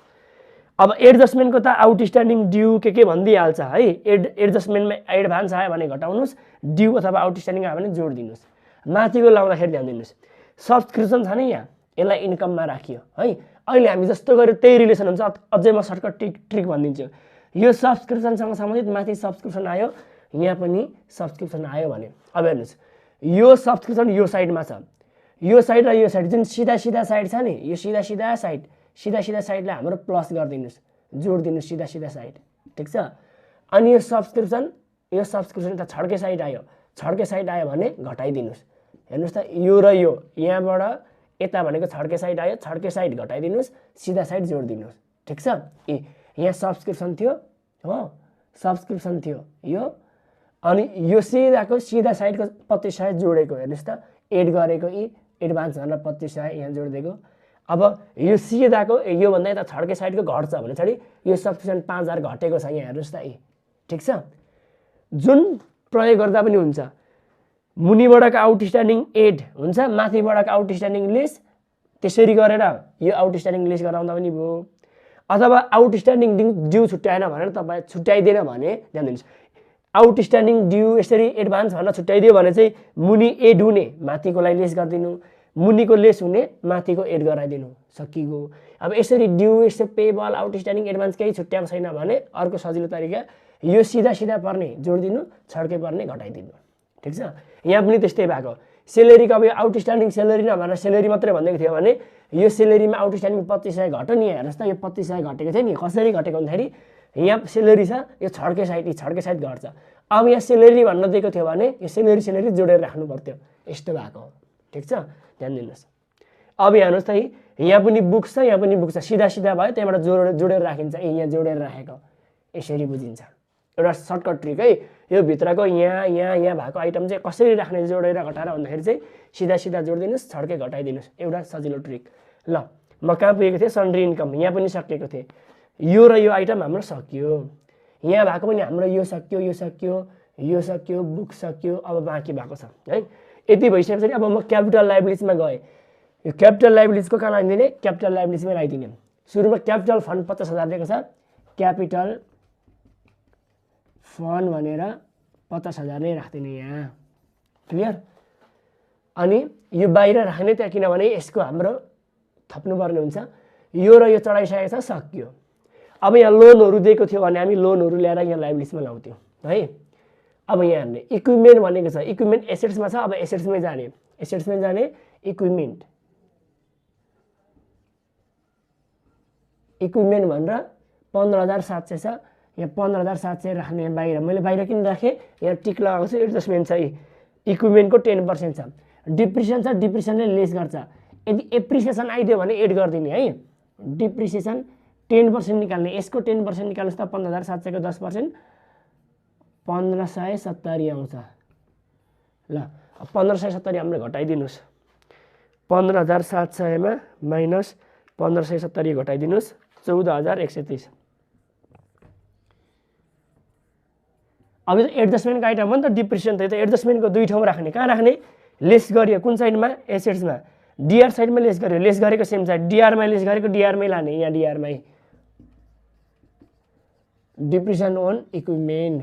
अब एडजस्टमेन्टको त आउटस्ट्यान्डिङ ड्यू के भनिदिइहाल्छ है। एडजस्टमेन्टमा एडभान्स आयो भने घटाउनुहोस्, ड्यू अथवा आउटस्ट्यान्डिङ आयो भने जोड दिनुहोस्। माथिको लाउँदाखेरि ध्यान दिनुहोस्, सब्सक्रिप्सन छ नि यहाँ, यसलाई इन्कममा राखियो है। अहिले हामी जस्तो गऱ्यो त्यही रिलेसन हुन्छ। अझै म सर्टकट ट्रिक भनिदिन्छु। यो सब्सक्रिप्सनसँग सम्बन्धित माथि सब्सक्रिप्सन आयो, यहाँ पनि सब्सक्रिप्सन आयो भने अब हेर्नुहोस्, यो सब्सक्रिप्सन यो साइडमा छ, यो साइड र यो साइड जुन सिधा साइड छ नि, यो सिधा साइडलाई हाम्रो प्लस गरिदिनुहोस्, जोड दिनुहोस् सिधा साइड, ठिक छ। अनि यो सब्सक्रिप्सन त छड्के साइड आयो भने घटाइदिनुहोस्। हेर्नुहोस् त, यो र यो यहाँबाट यता भनेको छड्के साइड आयो, छड्के साइड घटाइदिनुहोस्, सिधा साइड जोड दिनुहोस्, ठिक छ। यहाँ सब्सक्रिप्सन थियो हो, सब्सक्रिप्सन थियो यो, अनि यो सिधा साइडको 2500 जोडेको हेर्नुहोस् त, एड गरेको एडभान्स भनेर 2500 यहाँ जोडिदिएको। अब यो सिधाको योभन्दा यता छड्के साइडको घट्छ भने चाहिँ यो सब्सक्रिप्सन 5000 घटेको छ यहाँ हेर्नुहोस् त, ठिक छ। जुन प्रयोग गर्दा पनि हुन्छ, मुनिबाटको आउटस्ट्यान्डिङ एड हुन्छ, माथिबाटको आउटस्ट्यान्डिङ लेस, त्यसरी गरेर यो आउटस्ट्यान्डिङ लेस गराउँदा पनि भयो। अथवा आउटस्ट्यान्डिङ ड्यू छुट्याएन भनेर तपाईँ छुट्याइदिएन भने ध्यान दिनुहोस्, आउटस्ट्यान्डिङ ड्यू यसरी एडभान्स भनेर छुट्याइदियो भने चाहिँ मुनि एड हुने माथिकोलाई लेस गरिदिनु, मुनिको लेस हुने माथिको एड गराइदिनु, सकिगयो। अब यसरी ड्यू यसो पेबल आउटस्ट्यान्डिङ एडभान्स केही छुट्याएको छैन भने अर्को सजिलो तरिका, यो सिधा पर्ने जोडिदिनु, छड्के पर्ने घटाइदिनु, ठिक छ। यहाँ पनि त्यस्तै भएको, सेलेरीको अब यो आउटस्ट्यान्डिङ सेलेरी नभएर सेलेरी मात्रै भनिदिएको थियो भने यो सेलेरीमा आउटस्ट्यान्डिङ 2500 घट्यो नि, हेर्नुहोस् त, यो 2500 घटेको थियो नि। कसरी घटेको भन्दाखेरि यहाँ सेलेरी छ, यो छड्के साइड घट्छ। अब यहाँ सेलेरी भन्न दिएको थियो भने यो सेलेरी जोडेर राख्नु पर्थ्यो, यस्तो भएको हो, ठिक छ। ध्यान दिनुहोस्। अब यहाँ हेर्नुहोस् त, यहाँ पनि बुक्स छ, यहाँ पनि बुक्स छ, सिधा भयो, त्यहाँबाट जोडेर राखिन्छ, यहाँ जोडेर राखेको, यसरी बुझिन्छ। एउटा सर्टकट ट्रिक है यो भित्रको यहाँ भएको आइटम चाहिँ कसरी राख्ने जोडेर घटाएर भन्दाखेरि चाहिँ सिधा जोडिदिनुहोस्, छड्के घटाइदिनुहोस्, एउटा सजिलो ट्रिक। ल, म कहाँ पुगेको थिएँ, सन्ड्री इन्कम, यहाँ पनि सकिएको थिएँ। यो र यो आइटम हाम्रो सकियो, यहाँ भएको पनि हाम्रो यो सकियो, बुक सकियो। अब बाँकी भएको छ है। यति भइसकेपछि अब म क्यापिटल लाइबिलिटिजमा गएँ। यो क्यापिटल लाइबिलिटिजको कहाँ लगाइदिने, क्यापिटल लाइबिलिटिजमै लगाइदिने। सुरुमा क्यापिटल फन्ड 50,000 दिएको छ, क्यापिटल फन्ड भनेर 50,000 नै राख्दिने यहाँ, क्लियर। अनि यो बाहिर राख्ने त्यहाँ, किनभने यसको हाम्रो थप्नुपर्ने हुन्छ। यो र यो चढाइसकेको छ, सकियो। अब यहाँ लोनहरू दिएको थियो भने हामी लोनहरू ल्याएर यहाँ लाइबिलिटिजमा लाउँथ्यौँ है। अब यहाँ हेर्ने इक्विपमेन्ट भनेको छ, इक्विपमेन्ट एसेट्समा छ, अब एसेट्समै जाने इक्विपमेन्ट भनेर 15,700 छ, यहाँ 15,700 राख्ने बाहिर। मैले बाहिर किन राखेँ, यहाँ टिक लगाएको छु, एडजस्टमेन्ट छ, इक्विपमेन्टको 10% छ, डिप्रिसिएसन छ, डिप्रिसिएसनले लेस गर्छ। यदि एप्रिसिएसन आइदियो भने एड गरिदिने है, डिप्रिसिएसन 10% निकाल्ने, यसको 10% निकाल्नुहोस् त 15,700 को 10% 1570 आउँछ। ल, 1570 हाम्रो घटाइदिनुहोस्, 15,700 मा माइनस 1570 घटाइदिनुहोस्, 14,130। अब यो एडजस्टमेन्टको आइटम हो नि त, डिप्रिसिएसन त एडजस्टमेन्टको दुई ठाउँ राख्ने। कहाँ राख्ने, लेस गरियो कुन साइडमा, एसेट्समा, डिआर साइडमा लेस गर्यो, लेस गरेको सेम साइड, डिआरमा लेस गरेको डिआरमै लाने, यहाँ डिआरमै डिप्रिसिएसन अन इक्विपमेन्ट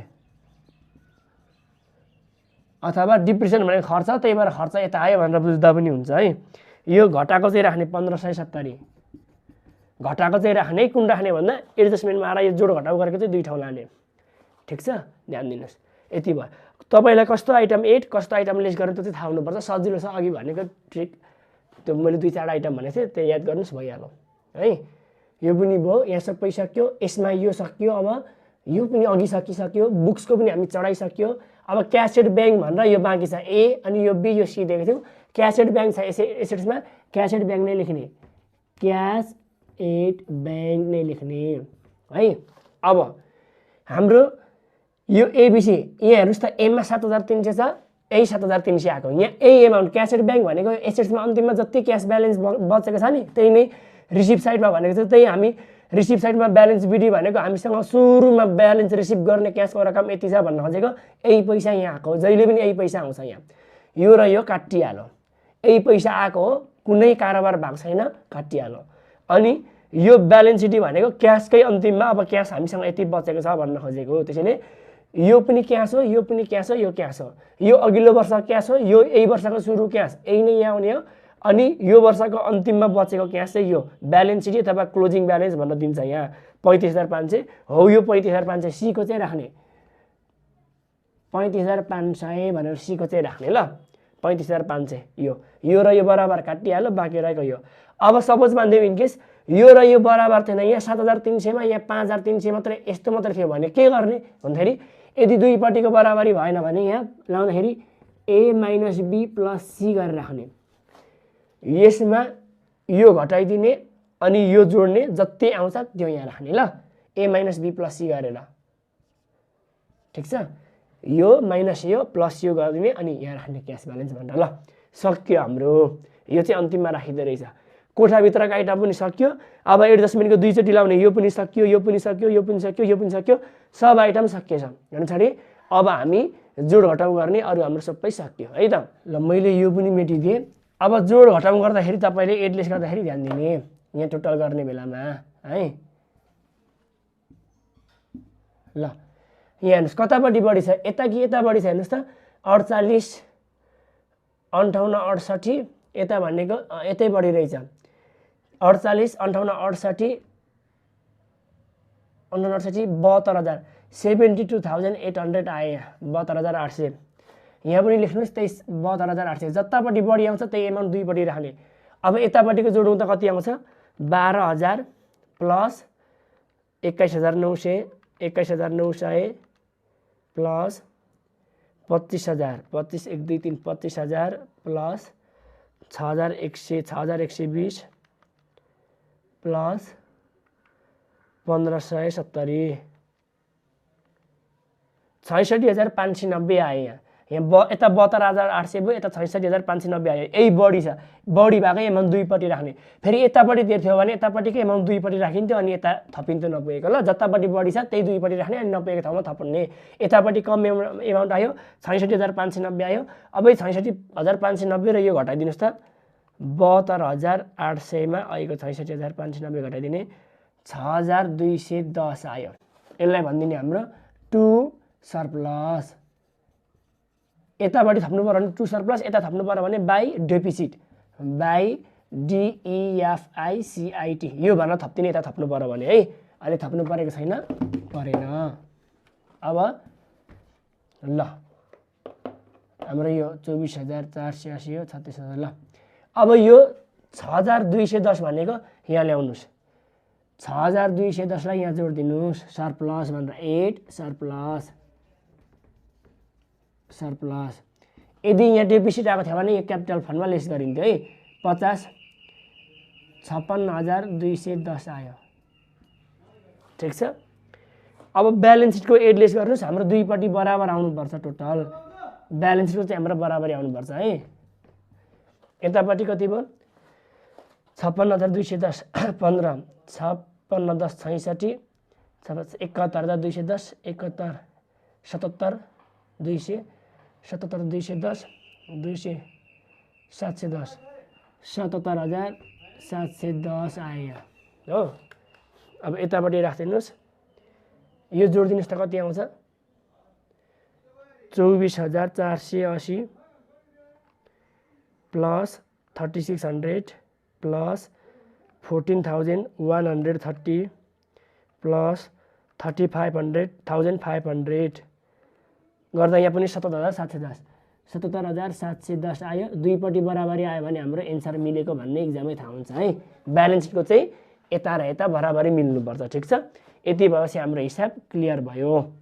अथवा डिप्रिसिएसन भनेको खर्च, त्यही भएर खर्च यता आयो भनेर बुझ्दा पनि हुन्छ है। यो घटाको चाहिँ राख्ने 1570, घटाको चाहिँ राख्ने, कुन राख्ने भन्दा एडजस्टमेन्टमा आएर यो जोड घटाउ गरेको चाहिँ दुई ठाउँ लाने, ठिक छ। ध्यान दिनुहोस्, यति भयो। तपाईँलाई कस्तो आइटम एड कस्तो आइटम लेस गर्ने त्यो चाहिँ थाहा हुनुपर्छ, सजिलो छ। अघि भनेको ट्रिक त्यो मैले 2-4 आइटम भनेको थिएँ, त्यो याद गर्नुहोस्, भइहाल्यो है। यो पनि भयो, यहाँ सबै सक्यो, यसमा यो सक्यो। अब यो पनि अघि सकिसक्यो, बुक्सको पनि हामी चढाइसक्यो। अब क्यास एड ब्याङ्क भनेर यो बाँकी छ, ए अनि यो बी, यो सी दिएको थियौँ। क्यास एड ब्याङ्क छ एसेट्समा, क्यास एड ब्याङ्क नै लेख्ने, क्यास एड ब्याङ्क नै लेख्ने है। अब हाम्रो यो एबिसी, यहाँ हेर्नुहोस् त, एममा 7,300 छ, यही 7,300 आएको। यहाँ यही एमाउन्ट क्यास एड ब्याङ्क भनेको एसेट्समा अन्तिममा जति क्यास ब्यालेन्स बचेको छ नि, त्यही नै रिसिभ साइडमा भनेको चाहिँ त्यही हामी रिसिभ साइडमा ब्यालेन्स बिडी भनेको हामीसँग सुरुमा ब्यालेन्स रिसिभ गर्ने क्यासको रकम यति छ भन्न खोजेको, यही पैसा यहाँ आएको। जहिले पनि यही पैसा आउँछ यहाँ, यो र यो काटिहाल्यो, यही पैसा आएको हो, कुनै कारोबार भएको छैन, काटिहाल्यो। अनि यो ब्यालेन्स सिट भनेको क्यासकै अन्तिममा अब क्यास हामीसँग यति बचेको छ भन्न खोजेको हो। त्यसैले यो पनि क्यास हो, यो पनि क्यास हो, यो क्यास हो, यो अघिल्लो वर्ष क्यास हो, यो यही वर्षको सुरु क्यास, यही नै यहाँ आउने हो। अनि यो वर्षको अन्तिममा बचेको क्यास चाहिँ यो ब्यालेन्स सिट अथवा क्लोजिङ ब्यालेन्स भनेर दिन्छ यहाँ 35,500 हो। यो 35,500 सीको चाहिँ राख्ने, 35,500 भनेर सीको चाहिँ राख्ने ल। 35,500 यो र यो बराबर काटिहाल्यो, बाँकी रहेको यो। अब सपोज मानिदिउँ इनकेस यो र यो बराबर थिएन, यहाँ 7,300 मा यहाँ 5,300 मात्रै यस्तो मात्रै थियो भने के गर्ने भन्दाखेरि यदि दुईपट्टिको बराबरी भएन भने यहाँ लाउँदाखेरि a - b + c गरेर राख्ने। यसमा यो घटाइदिने अनि यो जोड्ने, जति आउँछ त्यो यहाँ राख्ने ल, a - b + c गरेर। ठिक छ, यो माइनस यो प्लस यो गरिदिने अनि यहाँ राख्ने क्यास ब्यालेन्स भनेर ल। सक्यो हाम्रो, यो चाहिँ अन्तिममा राखिँदो रहेछ। कोठाभित्रको आइटम पनि सक्यो। अब एडजस्टमेन्टको दुईचोटि लाउने, यो पनि सक्यो, यो पनि सक्यो, यो पनि सक्यो, यो पनि सक्यो, सब आइटम सकिएछ। भने पछाडि अब हामी जोड घटाउ गर्ने, अरू हाम्रो सबै सक्यो है त। ल मैले यो पनि मेटिदिएँ। अब जोड घटाउ गर्दाखेरि तपाईँले एडलेस गर्दाखेरि ध्यान दिने, यहाँ टोटल गर्ने बेलामा है। ल यहाँ हेर्नुहोस् कतापट्टि बढी छ, यता कि यता बढी छ हेर्नुहोस् त। 48, 58, 68 यता भनेको यतै बढी रहेछ। 48, 58, 68, 68, 72,000, 72,800 आयो यहाँ, 72,800। यहाँ पनि लेख्नुहोस् त्यही 72,800, जतापट्टि बढी आउँछ त्यही एमाउन्ट दुईपट्टि राख्ने। अब यतापट्टिको जोडौँ त कति आउँछ, 12,000 प्लस 21,900, 21,900 प्लस 25,000, 25, 1, 2, 3, 25,000 प्लस 6,100, 6,120 प्लस 1,570, 66,590 आयो यहाँ। यहाँ यता 72,800 भयो, यता 66,590 आयो। यही बढी छ, बढी भएकै एमाउन्ट दुईपट्टि राख्ने। फेरि यतापट्टि धेरै थियो भने यतापट्टिकै एमाउन्ट दुईपट्टि राखिन्थ्यो अनि यता थपिन्थ्यो नपुगेको ल। जतापट्टि बढी छ त्यही दुईपट्टि राख्ने अनि नपुगेको ठाउँमा थप्ने। यतापट्टि कम एमाउन्ट आयो, 66,590 आयो। अब 66,590 र यो घटाइदिनुहोस् त, 72,800 मा आएको 66,590 घटाइदिने 6,210 आयो। यसलाई भनिदिने हाम्रो टु सरप्लस। यतापट्टि थप्नु पर्यो भने टु सरप्लस, यता थप्नु पर्यो भने बाई डेफिसिट, बाई DEFICIT। यो भनेर थप्दिने, यता थप्नु पर्यो भने है। अहिले थप्नु परेको छैन, परेन। अब ल हाम्रो यो 24,480 हो, 36,000 ल। अब यो 6,210 भनेको यहाँ ल्याउनुहोस्, 6,210 लाई यहाँ जोडिदिनुहोस्, सरप्लस भनेर 8 सरप्लस, सरप्लस। यदि यहाँ डेफिसिट आएको थियो भने यो क्यापिटल फन्डमा लेस गरिन्थ्यो है। 50, 56,210 आयो। ठिक छ। अब ब्यालेन्स सिटको एडलेस गर्नुहोस्, हाम्रो दुईपट्टि बराबर आउनुपर्छ। टोटल ब्यालेन्स सिटको चाहिँ हाम्रो बराबरी आउनुपर्छ है। यतापट्टि कति भयो, 56,210, 15, 56, 10, 66, 71,210, 71, 77, 200, 77, 210, 200, 710, 77,710 आयो हो। अब यतापट्टि राखिदिनुहोस्, यो जोडिदिनुहोस् त कति आउँछ, 24,480 प्लस 3,600 प्लस 14,130 प्लस 1,500 गर्दा यहाँ पनि 77,710, 77,710 आयो। दुईपट्टि बराबरी आयो भने हाम्रो एन्सर मिलेको भन्ने एक्जामै थाहा हुन्छ है। ब्यालेन्स सिटको चाहिँ यता र यता बराबरी मिल्नुपर्छ। ठिक छ। यति भएपछि हाम्रो हिसाब क्लियर भयो।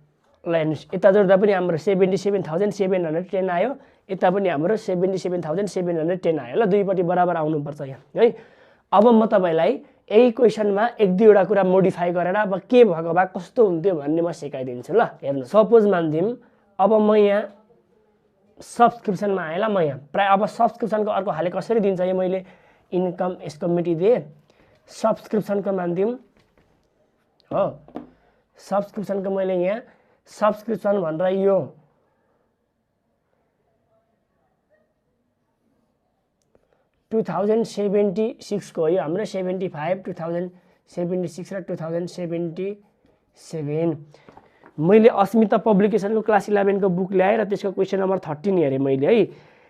ल हेर्नुहोस्, यता जोड्दा पनि हाम्रो 77,710 आयो, यता पनि हाम्रो 77,710 आयो। ल दुईपट्टि बराबर आउनुपर्छ यहाँ है। अब म तपाईँलाई यही क्वेसनमा एक दुईवटा कुरा मोडिफाई गरेर अब के भएको भए कस्तो हुन्थ्यो भन्ने म सिकाइदिन्छु ल। हेर्नु, सपोज मान्दिउँ अब म यहाँ सब्सक्रिप्सनमा आएँ ल। म यहाँ प्रायः अब सब्सक्रिप्सनको अर्को खाले कसरी दिन्छ, यो मैले इन्कम यसको मेटिदिएँ। सब्सक्रिप्सनको मान्दिउँ हो, सब्सक्रिप्सनको मैले यहाँ सब्सक्रिप्सन भनेर यो $2076 को हो, यो हाम्रो 75, 2076 76 र 2077। मैले अस्मिता पब्लिकेसनको क्लास 11 को बुक ल्याएर त्यसको क्वेसन नम्बर 13 हेरेँ मैले है।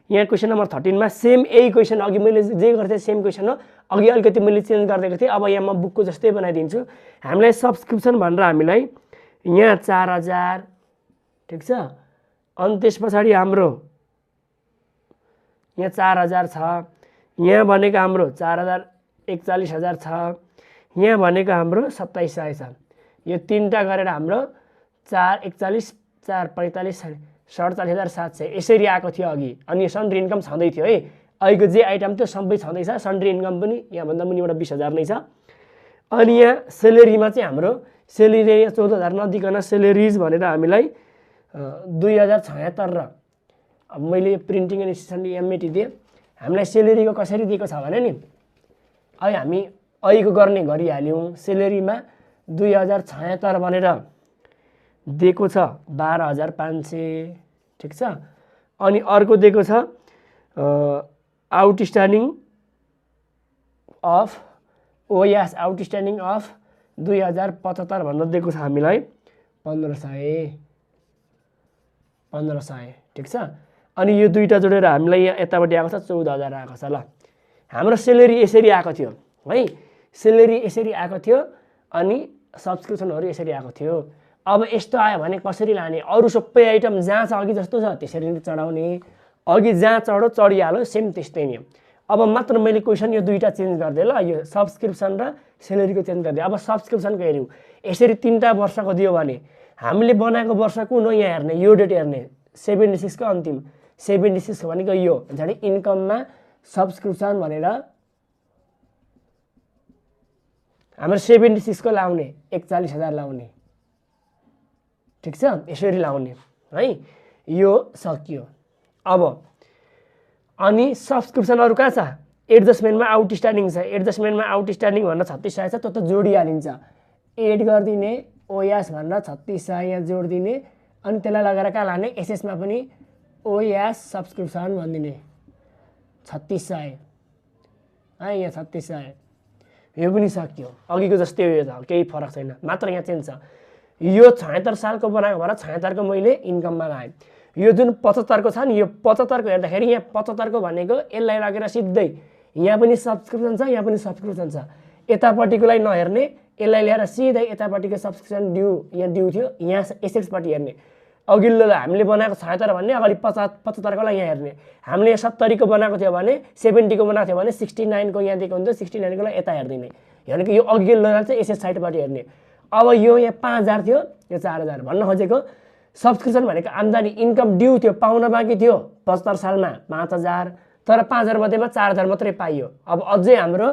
यहाँ क्वेसन नम्बर 13 मा सेम यही क्वेसन, अघि मैले जे गर्थेँ सेम क्वेसन हो, अघि अलिकति मैले चेन्ज गरिदिएको थिएँ। अब यहाँ म बुकको जस्तै बनाइदिन्छु। हामीलाई सब्सक्रिप्सन भनेर हामीलाई यहाँ 4000 ठिक छ, अनि त्यस पछाडि हाम्रो यहाँ 4000 छ, यहाँ भनेको हाम्रो 41,000 छ, यहाँ भनेको हाम्रो 2700 छ। यो तीनटा गरेर हाम्रो 441 445 47,700 यसरी आएको थियो अघि। अनि सन्ड्री इन्कम छँदै थियो है, अहिलेको जे आइटम थियो सबै छँदैछ। सन्ड्री इन्कम पनि यहाँभन्दा मुनिबाट 20,000 नै छ। अनि यहाँ सेलेरीमा चाहिँ हाम्रो सेलेरी 14,000 नदिकन सेलेरिज भनेर हामीलाई 2076 र अब मैले प्रिन्टिङ एन्ड एसिस्टेन्ट एमएटी दिएँ। हामीलाई सेलेरीको कसरी दिएको छ भने नि, अहिले हामी अहिलेको गर्ने गरिहाल्यौँ। सेलेरीमा 2076 भनेर दिएको छ 12,500 ठिक छ। अनि अर्को दिएको छ outstanding of OS outstanding of 2075 भनेर दिएको छ हामीलाई 1500 ठिक छ। अनि यो दुईटा जोडेर हामीलाई यहाँ यतापट्टि आएको छ 14,000 आएको छ। ल हाम्रो सेलेरी यसरी आएको थियो है, सेलेरी यसरी आएको थियो अनि सब्सक्रिप्सनहरू यसरी आएको थियो। अब यस्तो आयो भने कसरी लाने, अरू सबै आइटम जहाँ छ अघि जस्तो छ त्यसरी नै चढाउने। अघि जहाँ चढो चढिहाल्यो, सेम त्यस्तै नै। अब मात्र मैले क्वेसन यो दुईटा चेन्ज गरिदिएँ ल, यो सब्सक्रिप्सन र सेलेरीको चेन्ज गरिदिएँ। अब सब्सक्रिप्सनको हेऱ्यौँ, यसरी 3टा वर्षको दियो भने हामीले बनाएको वर्ष कुन हो यहाँ हेर्ने, यो डेट हेर्ने 76 को अन्तिम 76 भनेको यो झन् इन्कममा सब्सक्रिप्सन भनेर हाम्रो 76 को लाउने 41,000 लाउने ठिक छ, यसरी लाउने है। यो सकियो। अब अनि सब्सक्रिप्सनहरू कहाँ छ, एडजस्टमेन्टमा आउटस्ट्यान्डिङ छ। एडजस्टमेन्टमा आउटस्ट्यान्डिङ भनेर 3600 छ, त्यो त जोडिहालिन्छ। एड गरिदिने ओएस भनेर 3600 यहाँ जोडिदिने, अनि त्यसलाई लगेर कहाँ लाने एसएसमा पनि ओएस सब्सक्रिप्सन भनिदिने 3600 है, यहाँ 3600। यो पनि सकियो, अघिको जस्तै हो, यो त केही फरक छैन, मात्र यहाँ चेन्ज छ। यो 76 सालको बनाएको भएर 76 को मैले इन्कममा लाएँ। यो जुन 75 को छ नि, यो 75 को हेर्दाखेरि यहाँ 75 को भनेको यसलाई लगेर सिधै यहाँ पनि सब्सक्रिप्सन छ, यहाँ पनि सब्सक्रिप्सन छ। यतापट्टिकोलाई नहेर्ने, यसलाई ल्याएर सिधै यतापट्टिको सब्सक्रिप्सन ड्यू यहाँ ड्यू थियो, यहाँ एसेट्सपट्टि हेर्ने। अघिल्लोलाई हामीले बनाएको 76 भन्ने अगाडि 75 कोलाई यहाँ हेर्ने। हामीले 70 को बनाएको थियो भने 70 को बनाएको थियो भने 69 को यहाँ दिएको हुन्थ्यो, 69 कोलाई यता हेरिदिने। भनेको यो अघिल्लोलाई चाहिँ एसेट साइडपट्टि हेर्ने। अब यो यहाँ 5,000 थियो, यो 4,000 भन्न खोजेको। सब्सक्रिप्सन भनेको आम्दानी इन्कम ड्यू थियो, पाउन बाँकी थियो 75 सालमा 5,000, तर 5,000 मध्येमा 4,000 मात्रै पाइयो। अब अझै हाम्रो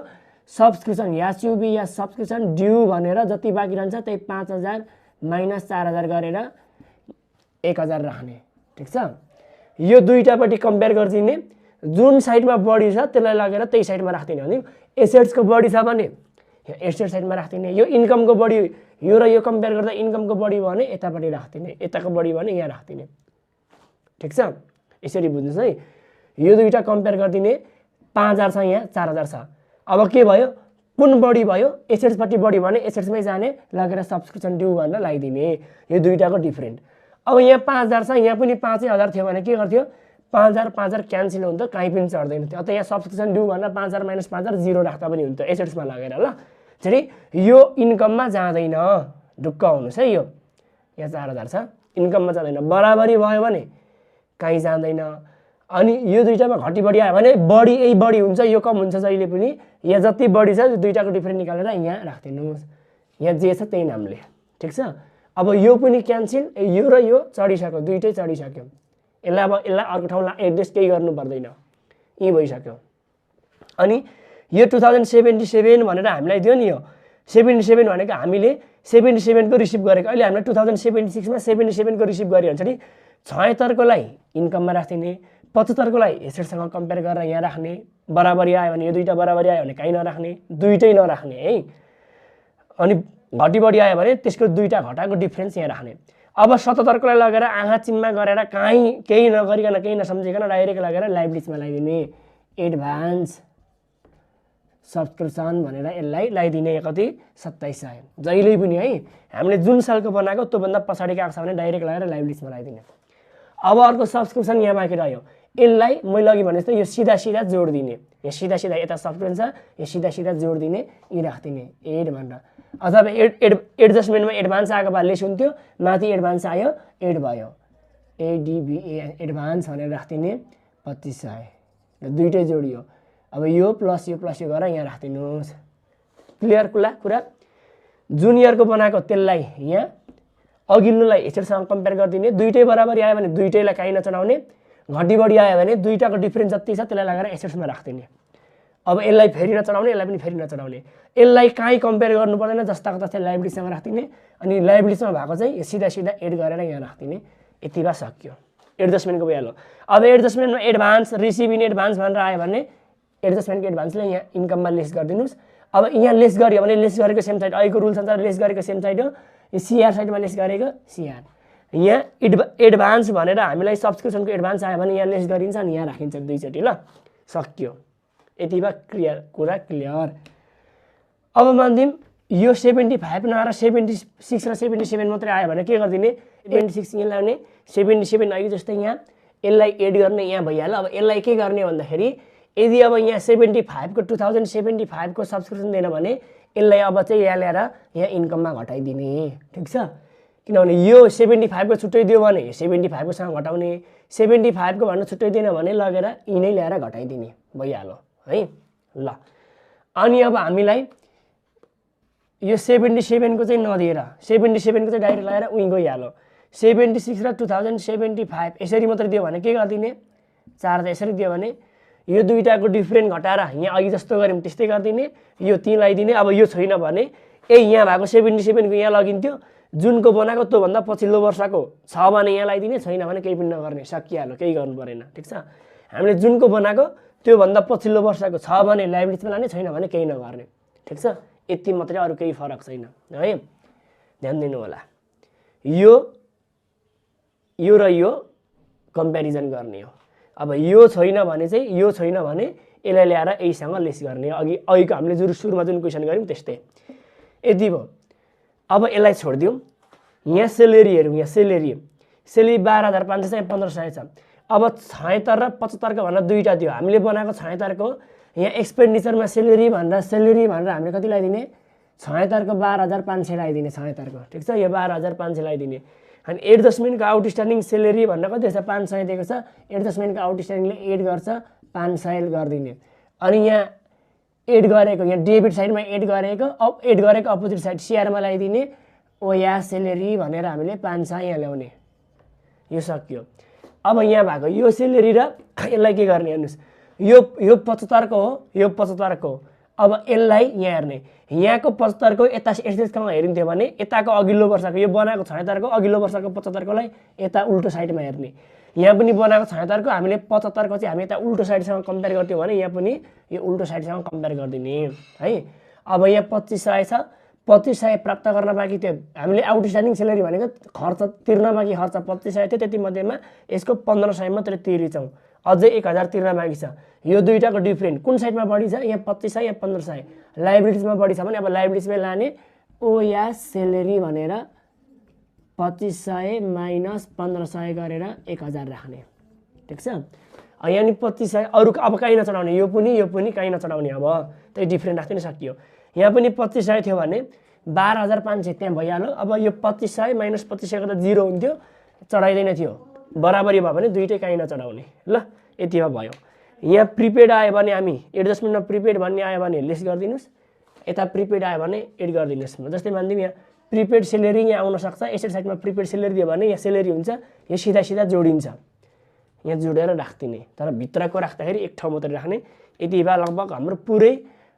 सब्सक्रिप्सन यासुबी या सब्सक्रिप्सन ड्यू भनेर जति बाँकी रहन्छ त्यही 5,000 माइनस 4,000 गरेर 1,000 राख्ने ठिक छ। यो दुईटापट्टि कम्पेयर गरिदिने, जुन साइडमा बढी छ त्यसलाई लगेर त्यही साइडमा राख्दिने। भने एसेट्सको बढी छ भने एसेट साइडमा राख्दिने, यो इन्कमको बढी, यो र यो कम्पेयर गर्दा इन्कमको बढी भयो भने यतापट्टि राख्दिने, यताको बढी भयो भने यहाँ राख्दिने ठिक छ। यसरी बुझ्नुहोस् है। यो दुईटा कम्पेयर गरिदिने, 5,000 छ यहाँ 4,000 छ। अब के भयो, कुन बढी भयो, एसेट्सपट्टि बढी भने एसेट्समै जाने, लगेर सब्सक्रिप्सन ड्यू भनेर लगाइदिने। यो दुईटाको डिफ्रेन्ट। अब यहाँ 5,000 छ, यहाँ पनि 5,000 थियो भने के गर्थ्यो, 5,000 क्यान्सल हुन्थ्यो, कहीँ पनि चढ्दैन थियो। अत यहाँ सब्सक्रिप्सन ड्यू भनेर 5,000 माइनस 5,000 0 राख्दा पनि हुन्थ्यो एसेट्समा लगेर। ल चाहिँ यो इन्कममा जाँदैन, ढुक्क हुनुहोस् है। यो यहाँ 4,000 छ, इन्कममा जाँदैन। बराबरी भयो भने कहीँ जाँदैन। अनि यो दुईटामा घटी बढी आयो भने बढी यही बढी हुन्छ, यो कम हुन्छ जहिले पनि। यहाँ जति बढी छ दुईटाको डिफ्रेन्ट निकालेर यहाँ राखिदिनुहोस्, यहाँ जे छ त्यही नामले ठिक छ। अब यो पनि क्यान्सल, यो र यो चढिसक्यो, दुइटै चढिसक्यो। यसलाई अर्को ठाउँमा एड्रेस केही गर्नु पर्दैन, यही भइसक्यो। अनि यो 2077 भनेर हामीलाई दियो नि, यो 77 भनेको हामीले 77 को रिसिभ गरेको। अहिले हामीले 2076 मा 77 को रिसिभ गऱ्यो भने 76 कोलाई इन्कममा राख्दिने, 75 कोलाई एसेटसँग कम्पेयर गरेर यहाँ राख्ने। बराबरी आयो भने यो दुईटा बराबरी आयो भने कहीँ नराख्ने, दुइटै नराख्ने है। अनि घटी बढी आयो भने त्यसको दुईटा घटाको डिफ्रेन्स यहाँ राख्ने। अब 77 कोलाई लगेर आँखा चिम्मा गरेर कहीँ केही नगरिकन केही नसम्झिकन डाइरेक्ट लगेर लाइब्रेरीमा लगाइदिने। एडभान्स सब्सक्रिप्सन भनेर यसलाई लगाइदिने कति 2700 जहिले पनि है हामीले जुन सालको बनाएको त्योभन्दा पछाडिको आएको छ भने डाइरेक्ट लगाएर लाइभ लिस्टमा लगाइदिने। अब अर्को सब्सक्रिप्सन यहाँ बाँकी रह्यो, यसलाई मैले अघि भने जस्तो यो सिधा सिधा जोड दिने, यो सिधा सिधा यता सब्सक्रिप्सन छ, यो सिधा सिधा जोड दिने, यी राखिदिने एड भनेर। अथवा एडजस्टमेन्टमा एडभान्स आएको भए लेस हुन्थ्यो, माथि एडभान्स आयो एड भयो, एडिबिए एडभान्स भनेर राखिदिने 2500 र दुइटै जोडियो। अब यो प्लस यो गरेर यहाँ राखिदिनुहोस्। क्लियर कुरा? जुनियरको बनाएको त्यसलाई यहाँ अघिल्लोलाई एचएडसँग कम्पेयर गरिदिने, दुइटै बराबरी आयो भने दुइटैलाई काहीँ नचढाउने, घटी बढी आयो भने दुइटाको डिफ्रेन्स जति छ त्यसलाई लगाएर एचएडमा राखिदिने। अब यसलाई फेरि नचढाउने, यसलाई पनि फेरि नचढाउने, यसलाई काहीँ कम्पेयर गर्नु पर्दैन, जस्ताको तस्तै लाइभ लिस्टसँग राखिदिने। अनि लाइभ लिस्टमा भएको चाहिँ यो सिधा सिधा एड गरेर यहाँ राखिदिने। यति भए सक्यो, एडजस्टमेन्टको भइहाल्यो। अब एडजस्टमेन्टमा एडभान्स रिसिभ इन एडभान्स भनेर आयो भने एडजस्टमेन्टको एडभान्सले यहाँ इन्कममा लेस गरिदिनुहोस्। अब यहाँ लेस गरियो भने लेस गरेको सेम साइड, अहिलेको रुल्स अनुसार लेस गरेको सेम साइड हो, यो सिआर साइडमा लेस गरेको सिआर। यहाँ एडभान्स भनेर हामीलाई सब्सक्रिप्सनको एडभान्स आयो भने यहाँ लेस गरिन्छ अनि यहाँ राखिन्छ दुईचोटि। ल सक्यो, यति भए कुरा क्लियर। अब मानिदिउँ यो 75 नआएर 76 र 77 मात्रै आयो भने के गरिदिने, 76 यहाँ ल्याउने, 77 अघि जस्तै यहाँ यसलाई एड गर्ने, यहाँ भइहाल्यो। अब यसलाई के गर्ने भन्दाखेरि यदि अब यहाँ 75 को 2075 को सब्सक्रिप्सन दिएन भने यसलाई अब चाहिँ यहाँ ल्याएर यहाँ इन्कममा घटाइदिने। ठिक छ, किनभने यो 75 को छुट्टै दियो भने 75 को सँग घटाउने, 75 को भन्नु छुट्टै दिएन भने लगेर यिनै ल्याएर घटाइदिने, भइहाल्यो है। ल अनि अब हामीलाई यो 77 को चाहिँ नदिएर 77 को चाहिँ डाइरेक्ट लगाएर उहीँ गइहाल्यो। 76 र 2075 यसरी मात्रै दियो भने के गरिदिने, 4 यसरी दियो भने यो दुईटाको डिफ्रेन्ट घटाएर यहाँ अघि जस्तो गऱ्यौँ त्यस्तै गरिदिने, यो 3 लगाइदिने। अब यो छैन भने यहाँ भएको 77 को यहाँ लगिन्थ्यो, जुनको बनाएको त्योभन्दा पछिल्लो वर्षको छ भने यहाँ लगाइदिने, छैन भने केही पनि नगर्ने, सकिहाल्यो, केही गर्नु परेन। ठिक छ, हामीले जुनको बनाएको त्योभन्दा पछिल्लो वर्षको छ भने लाइभ लिस्टमा लाने, छैन भने केही नगर्ने। ठिक छ, यति मात्रै, अरू केही फरक छैन है, ध्यान दिनु होला। यो र यो कम्पेरिजन गर्ने हो। अब यो छैन भने चाहिँ यो छैन भने यसलाई ल्याएर यहीसँग लेस गर्ने, अघिको हामीले सुरुमा जुन क्वेसन गऱ्यौँ त्यस्तै। यति भयो। अब यसलाई छोडिदिउँ, यहाँ सेलेरी हेरौँ, यहाँ सेलेरी 12,500 छ, 1,500 छ। अब 76 र 75 भनेर दुईवटा थियो, हामीले बनाएको 76 को यहाँ एक्सपेन्डिचरमा सेलेरी भनेर हामीले कति लगाइदिने, 76 को 12,500 लगाइदिने, 76 को। ठिक छ, यो 12,500 लगाइदिने। अनि एडजस्टमेन्टको आउटस्ट्यान्डिङ सेलेरी भनेर कति छ, 500 दिएको छ, एडजस्टमेन्टको आउटस्ट्यान्डिङले एड गर्छ 500 गरिदिने। अनि यहाँ एड गरेको, यहाँ डेबिट साइडमा एड गरेको अपोजिट साइड सिआरमा लगाइदिने, या सेलेरी भनेर हामीले 500 यहाँ ल्याउने। यो सक्यो। अब यहाँ भएको यो सेलेरी र यसलाई के गर्ने हेर्नुहोस्, यो 75 को हो, यो 75 को। अब यसलाई यहाँ हेर्ने, यहाँको 75 को यता एसएससँग हेरिन्थ्यो भने यताको अघिल्लो वर्षको यो बनाएको 76 को अघिल्लो वर्षको 75 कोलाई यता उल्टो साइडमा हेर्ने। यहाँ पनि बनाएको 76 को हामीले 75 को चाहिँ हामी यता उल्टो साइडसँग कम्पेयर गर्थ्यौँ भने यहाँ पनि यो उल्टो साइडसँग कम्पेयर गरिदिने है। अब यहाँ 2500 छ, 2500 प्राप्त गर्न बाँकी थियो, हामीले आउटस्ट्यान्डिङ सेलेरी भनेको खर्च तिर्न बाँकी खर्च 2500 थियो, त्यति मध्येमा यसको 1500 मात्रै तिरेछौँ, अझै 1000 तिर्न बाँकी छ। यो दुईटाको डिफ्रेन्ट कुन साइडमा बढी छ, यहाँ 2500 यहाँ 1500, लाइबिलिटिजमा बढी छ भने अब लाइबिलिटिजमै लाने, या सेलेरी भनेर 2500 माइनस 1500 गरेर 1000 राख्ने। ठिक छ, यहाँ नि 2500 अरू अब कहीँ नचढाउने, यो पनि कहीँ नचढाउने, अब त्यही डिफ्रेन्ट राख्दै सकियो। यहाँ पनि 2500 थियो भने 12,500 त्यहाँ भइहाल्यो। अब यो 2500 माइनस 2500 गर्दा 0 हुन्थ्यो, चढाइँदैन थियो, बराबरी भयो भने दुइटै कहीँ नचढाउने। ल यति भयो। यहाँ प्रिपेड आयो भने हामी एडजस्टमेन्टमा प्रिपेड भन्ने आयो भने लेस गरिदिनुहोस्, यता प्रिपेड आयो भने एड गरिदिनुहोस्। जस्तै मानिदिउँ यहाँ प्रिपेड सेलेरी यहाँ आउन सक्छ, एसेट साइडमा प्रिपेड सेलेरी दियो भने यहाँ सेलेरी हुन्छ, यो सिधा सिधा जोडिन्छ, यहाँ जोडेर राख्दिने, तर भित्रको राख्दाखेरि एक ठाउँ मात्रै राख्ने। यति भए लगभग हाम्रो पुरै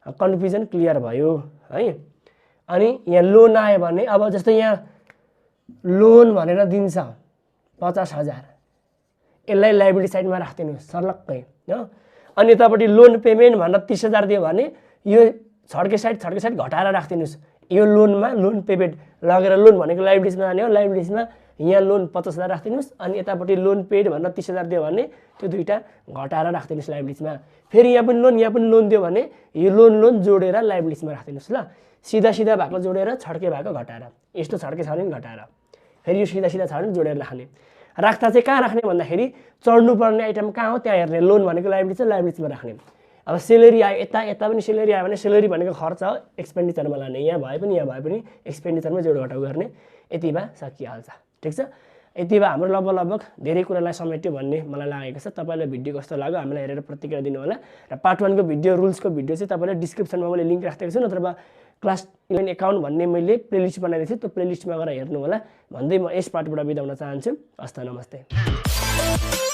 कन्फ्युजन क्लियर भयो है। अनि यहाँ लोन आयो भने अब जस्तै यहाँ लोन भनेर दिन्छ 50,000, यसलाई लाइबिलिटी साइडमा राखिदिनु सर्लक्कै हो। अनि यतापट्टि लोन पेमेन्ट भनेर 30,000 दियो भने यो छड्के साइड घटाएर राखिदिनुहोस्। यो लोनमा लोन पेमेन्ट लगेर लोन भनेको लाइबिलिटिजमा जाने हो, लाइबिलिटिजमा यहाँ लोन 50,000 राखिदिनुस् अनि यतापट्टि लोन पेड भनेर 30,000 दियो भने त्यो दुईटा घटाएर राखिदिनुस् लायबिलिटीमा। फेरि यहाँ पनि लोन दियो भने यो लोन जोडेर लायबिलिटीमा राखिदिनुस् ल। सिधा भएको जोडेर छड्के भएको घटाएर, यस्तो छड्के छ भने घटाएर, फेरि यो सिधा छ भने जोडेर राख्ने। राख्दा चाहिँ कहाँ राख्ने भन्दाखेरि चढ्नुपर्ने आइटम कहाँ हो त्यहाँ हेर्ने। लोन भनेको लायबिलिटी चाहिँ लायबिलिटीमा राख्ने। अब सेलेरी आयो यता पनि सेलेरी आयो भने सेलेरी भनेको खर्च हो, एक्सपेन्डिचरमा लाने। यहाँ भए पनि एक्सपेन्डिचरमै जोड घटाउ गर्ने। यति भए सकिहाल्छ। ठिक छ, यति भए हाम्रो लगभग धेरै कुरालाई समेट्यो भन्ने मलाई लागेको छ। तपाईँलाई भिडियो कस्तो लाग्यो हामीलाई हेरेर प्रतिक्रिया दिनु होला। र पार्ट 1 को भिडियो रुल्सको भिडियो चाहिँ तपाईँले डिस्क्रिप्सनमा मैले लिङ्क राखेको छु, नत्रबा क्लास 11 एकाउन्ट भन्ने मैले प्लेलिस्ट बनाइदिएको छु, त्यो प्लेलिस्टमा गएर हेर्नु होला भन्दै म यस पार्टबाट बिदा हुन चाहन्छु। हस्त नमस्ते।